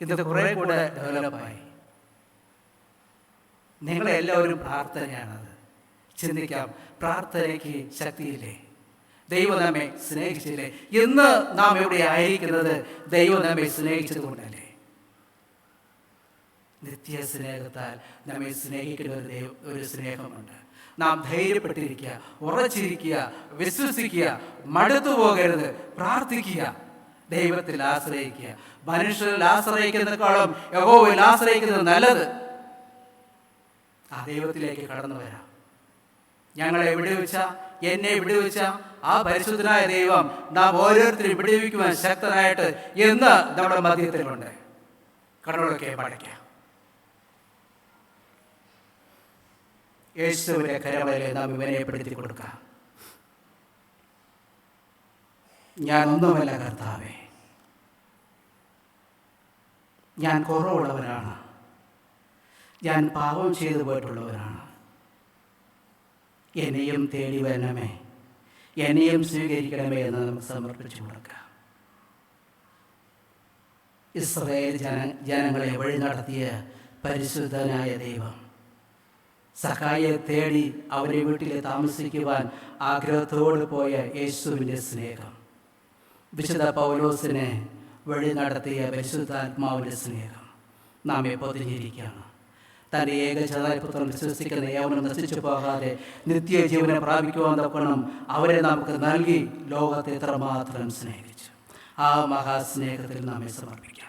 ഇത് കുറേ കൂടെ ഡെവലപ്പായി. നിങ്ങളെല്ലാവരും പ്രാർത്ഥനയാണത്. ചിന്തിക്കാം, പ്രാർത്ഥനയ്ക്ക് ശക്തിയില്ലേ? ദൈവം നമ്മെ സ്നേഹിച്ചില്ലേ? ഇന്ന് നാം ഇവിടെ ആയിരിക്കുന്നത് ദൈവം നമ്മെ സ്നേഹിച്ചത് കൊണ്ടല്ലേ? നിത്യ സ്നേഹത്താൽ നമ്മെ സ്നേഹിക്കുന്ന ഒരു സ്നേഹമുണ്ട്. നാം ധൈര്യപ്പെട്ടിരിക്കുക, ഉറച്ചിരിക്കുക, വിശ്വസിക്കുക, മടുത്തു പോകരുത്, പ്രാർത്ഥിക്കുക, ദൈവത്തിൽ ആശ്രയിക്കുക. മനുഷ്യരിൽ ആശ്രയിക്കുന്നതിനേക്കാളും യഹോവയിൽ ആശ്രയിക്കുന്നത് നല്ലത്. ആ ദൈവത്തിലേക്ക് കടന്നു വരാം. ഞങ്ങളെ വിടുവിച്ച, എന്നെ വിടുവിച്ച ആ പരിശുദ്ധനായ ദൈവം നാം ഓരോരുത്തരും വിടുവിക്കുവാൻ ശക്തനായിട്ട് എന്ന് നമ്മുടെ മധ്യത്തിലുണ്ട്. കണ്ണുകളൊക്കെ പടയ്ക്കാം. യേശുവിന്റെ കരവലയിൽ നാം വിനയപ്പെടുത്തി കൊടുക്കാം. ഞാൻ ഒന്നുമല്ല കർത്താവേ, ഞാൻ കുറവുള്ളവനാണ്, ഞാൻ പാപം ചെയ്തു പോയിട്ടുള്ളവരാണ്. എന്നെയും തേടി വരണമേ, എന്നെയും സ്വീകരിക്കണമേ എന്ന് നമുക്ക് സമർപ്പിച്ചു കൊടുക്കാം. ഇസ്രായേൽ ജനങ്ങളെ വഴി നടത്തിയ പരിശുദ്ധനായ ദൈവം സഖായെ തേടി അവരെ വീട്ടിൽ താമസിക്കുവാൻ ആഗ്രഹത്തോട് പോയ യേശുവിൻ്റെ സ്നേഹം, വിശുദ്ധ പൗലോസിനെ വഴി നടത്തിയ പരിശുദ്ധാത്മാവിൻ്റെ സ്നേഹം നാം പൊതിഞ്ഞിരിക്കുകയാണ്. തൻ്റെ ഏകജാതനായ പുത്രൻ വിശ്വസിക്കുന്ന ഏവനും നശിച്ചു പോകാതെ നിത്യജീവനെ പ്രാപിക്കുവാൻ തക്കണം അവരെ നമുക്ക് നൽകി ലോകത്തെ എത്രമാത്രം സ്നേഹിച്ചു. ആ മഹാസ്നേഹത്തിൽ നമ്മെ സമർപ്പിക്കാം.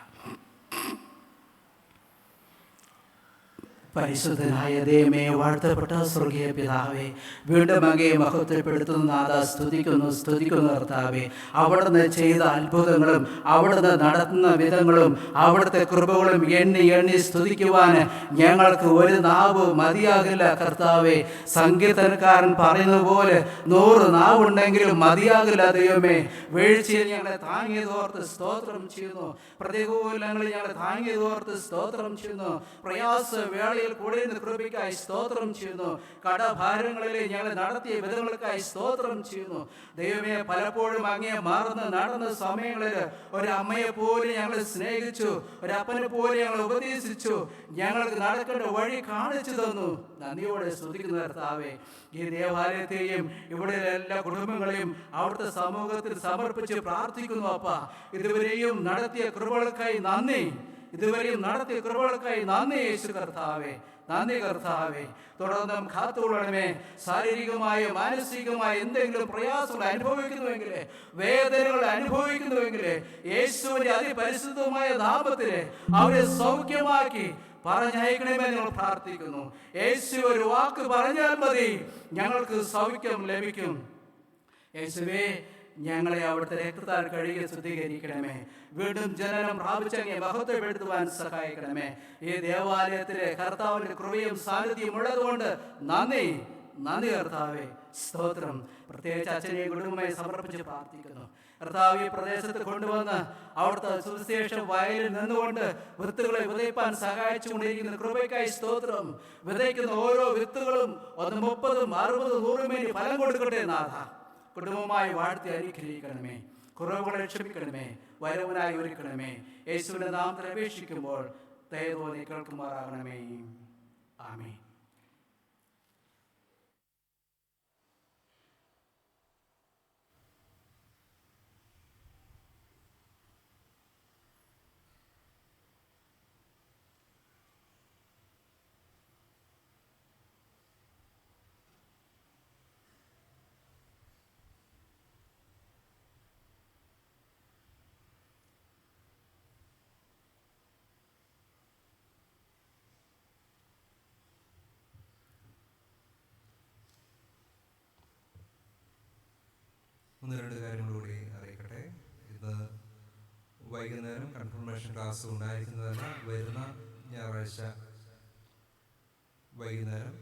പരിശുദ്ധനായ ദൈവമേ, വാഴ്ത്തപ്പെട്ട സ്വർഗീയ പിതാവേ, വീണ്ടും അങ്ങേ മഹത്വപ്പെടുത്തുന്ന നാഥ, സ്തുതിക്കുന്നു കർത്താവേ. അവിടുന്ന് ചെയ്ത അത്ഭുതങ്ങളും അവിടുന്ന് നടത്തുന്ന വിധങ്ങളും അവിടുത്തെ കൃപകളും എണ്ണി സ്തുതിക്കുവാൻ ഞങ്ങൾക്ക് ഒരു നാവ് മതിയാകില്ല കർത്താവേ. സങ്കീർത്തനക്കാരൻ പറയുന്നത് പോലെ 100 നാവുണ്ടെങ്കിലും മതിയാകില്ല ദൈവമേ. വീഴ്ചയിൽ ഞങ്ങളെ താങ്ങിയതോർത്ത് സ്തോത്രം ചെയ്യുന്നു, പ്രതികൂലങ്ങളിൽ ഞങ്ങളെ താങ്ങിയതോർത്ത് സ്തോത്രം ചെയ്യുന്നു, പ്രയാസ വേളയിൽ കഷ്ടതയിൽ കൂടെ നിന്ന് കൃപയ്ക്കായി സ്തോത്രം ചെയ്യുന്നു. കടഭാരങ്ങളിലെ ഞങ്ങളെ നടത്തിയ വിധങ്ങൾക്കായി സ്തോത്രം ചെയ്യുന്നു. ദൈവമേ, പലപ്പോഴും അങ്ങേ മറന്ന് നടന്ന സമയങ്ങളിൽ ഒരമ്മയെ പോലെ ഞങ്ങളെ സ്നേഹിച്ചു, ഒരപ്പനെ പോലെ ഞങ്ങളെ ഉപദേശിച്ചു, ഞങ്ങൾക്ക് നടക്കേണ്ട വഴി കാണിച്ചു തന്നു. നന്ദിയോടെ സ്തുതിക്കുന്ന കർത്താവേ, ഈ ദേവാലയത്തെയും ഇവിടെ എല്ലാ കുടുംബങ്ങളെയും അവിടുത്തെ സമൂഹത്തിൽ സമർപ്പിച്ച് പ്രാർത്ഥിക്കുന്നു. അപ്പ, ഇതുവരെയും നടത്തിയ കൃപകൾക്കായി നന്ദി, ഇതുവരെയും നടത്തിയ കൃപകൾക്കായി നന്ദി യേശു കർത്താവേ, നന്ദി കർത്താവേ. തുടർന്നും കാത്തുകൊള്ളണമേ. ശാരീരികമായ മാനസികമായ എന്തെങ്കിലും പ്രയാസങ്ങൾ അനുഭവിക്കുന്നുവെങ്കിൽ, വേദനകൾ അനുഭവിക്കുന്നുവെങ്കിൽ, യേശുവിന്റെ അതിപരിശുദ്ധമായ നാമത്തിൽ അവരെ സൗഖ്യമാക്കി പറഞ്ഞയക്കണമെന്ന് ഞങ്ങൾ പ്രാർത്ഥിക്കുന്നു. യേശു ഒരു വാക്ക് പറഞ്ഞാൽ മതി, ഞങ്ങൾക്ക് സൗഖ്യം ലഭിക്കും. യേശുവേ, ഞങ്ങളെ അവിടുത്തെ രക്തത്താൽ കഴുകി ശുദ്ധീകരിക്കണമേ. വീണ്ടും ജനനം പ്രാപിച്ചങ്ങെ മഹത്വപ്പെടുത്തുവാൻ സഹായിക്കണമേ. ഈ ദേവാലയത്തിലെ കർത്താവിന്റെ കൃപയും സാന്നിധ്യം ഉള്ളതുകൊണ്ട് നന്ദി, നന്ദി കർത്താവേ, സ്തോത്രം. പ്രത്യേകിച്ച് അച്ഛനെയും കുടുംബമായി സമർപ്പിച്ച് പ്രാർത്ഥിക്കുന്നു. കർത്താവ് ഈ പ്രദേശത്ത് കൊണ്ടുവന്ന് അവിടുത്തെ സുവിശേഷ വയലിൽ നിന്നുകൊണ്ട് വിത്തുകളെ വിതയ്പ്പാൻ സഹായിച്ചു കൊണ്ടിരിക്കുന്ന കൃപയ്ക്കായി സ്തോത്രം. വിതയ്ക്കുന്ന ഓരോ വിത്തുകളും 30, 60, 100 മേനി ഫലം കൊടുക്കട്ടെ നാഥ. കുടുംബമായി വാഴ്ത്തി അനുഗ്രഹിക്കണമേ. കുറവുകളെ ക്ഷമിക്കണമേ. വരവനായി ഒരുക്കണമേ. യേശുവിന്റെ നാമത്തിൽ അപേക്ഷിക്കുമ്പോൾ ദയ തോന്നി കേൾക്കുമാറാകണമേ. ആമേൻ. ഒന്ന് രണ്ട് കാര്യങ്ങളൂടി അറിയിക്കട്ടെ. ഇത് വൈകുന്നേരം കൺഫർമേഷൻ ക്ലാസ് ഉണ്ടായിരിക്കുന്നതല്ല. വരുന്ന ഞായറാഴ്ച വൈകുന്നേരം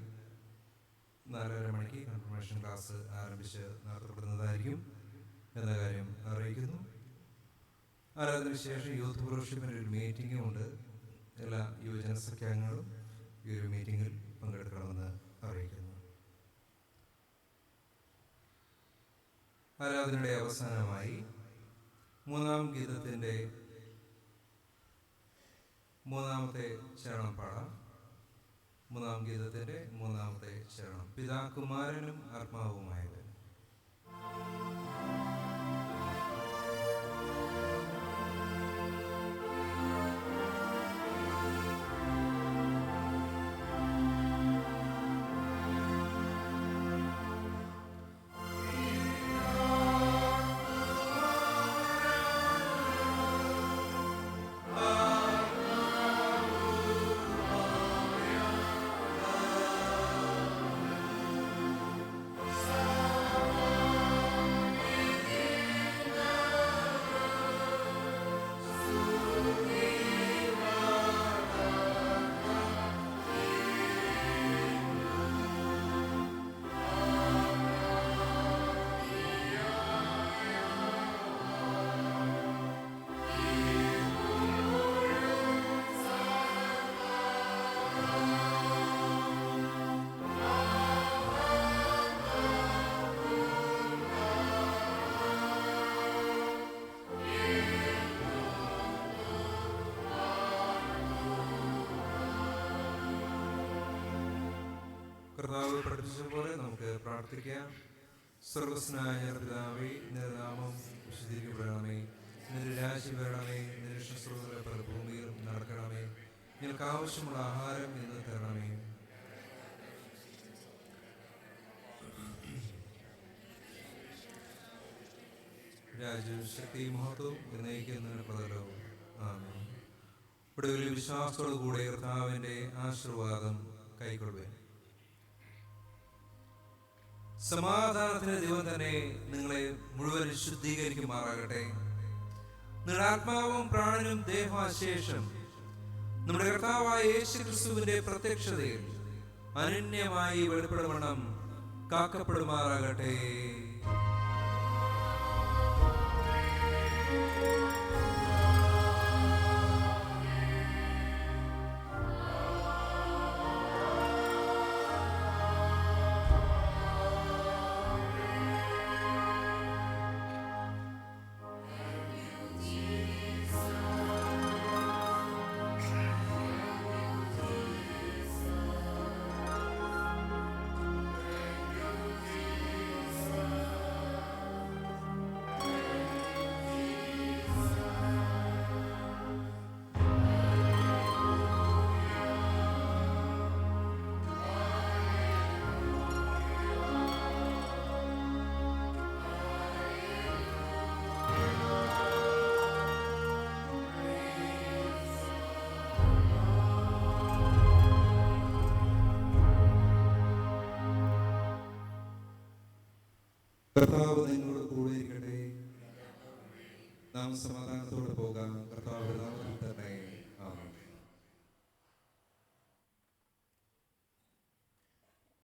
4:30 മണിക്ക് കൺഫർമേഷൻ ക്ലാസ് ആരംഭിച്ച് നടത്തപ്പെടുന്നതായിരിക്കും എന്ന കാര്യം അറിയിക്കുന്നു. ആരാധനയ്ക്ക് ശേഷം യൂത്ത് ഫെലോഷിപ്പിൻ്റെ ഒരു മീറ്റിംഗും ഉണ്ട്. എല്ലാ യുവജന സഖ്യാംഗങ്ങളും ഈ ഒരു മീറ്റിങ്ങിൽ പങ്കെടുക്കണമെന്ന് അറിയിക്കുന്നു. ആരാധനയുടെ അവസാനമായി 3-ാം ഗീതത്തിൻ്റെ 3-ാമത്തെ ചരണം പാടാം. 3-ാം ഗീതത്തിൻ്റെ 3-ാമത്തെ ചരണം. പിതാ, കുമാരനും ആത്മാവുമായവൻ. കർത്താവ് പഠിപ്പിച്ചതുപോലെ നമുക്ക് പ്രാർത്ഥിക്കാം. സ്വർഗസ്നായ പിതാവേ, നിന്റെ നാമം വിശുദ്ധീകരിക്കപ്പെടണമേ. നിന്റെ രാജ്യം വരണമേ. നിന്റെ ഇഷ്ടം പോലെ ഭൂമിയിലും നടക്കണമേ. ഞങ്ങൾക്ക് ആവശ്യമുള്ള ആഹാരം ഇന്ന് തരണമേ. രാജ്യവും ശക്തിയും മഹത്വവും എന്നേക്കുന്നതിന് പകരവും. ആമേൻ. ഒടുവിൽ വിശ്വാസത്തോടു കൂടെ കർത്താവിൻ്റെ ആശീർവാദം കൈക്കൊള്ളുവേൻ. സമാധാനത്തിന്റെ ദൈവം തന്നെ നിങ്ങളെ മുഴുവൻ ശുദ്ധീകരിക്കുമാറാകട്ടെ. നിങ്ങളുടെ ആത്മാവും പ്രാണനും ദേഹാശേഷം നമ്മുടെ കർത്താവായ യേശു ക്രിസ്തുവിന്റെ പ്രത്യക്ഷതയിൽ അനന്യമായി വെളിപ്പെടുവണ്ണം കാക്കപ്പെടുമാറാകട്ടെ. കർത്താവ് നിങ്ങളോട് കൂടെ ഇരിക്കട്ടെ. നാം സമാധാനത്തോടെ പോകാം. കർത്താവ് നാമത്തിൽ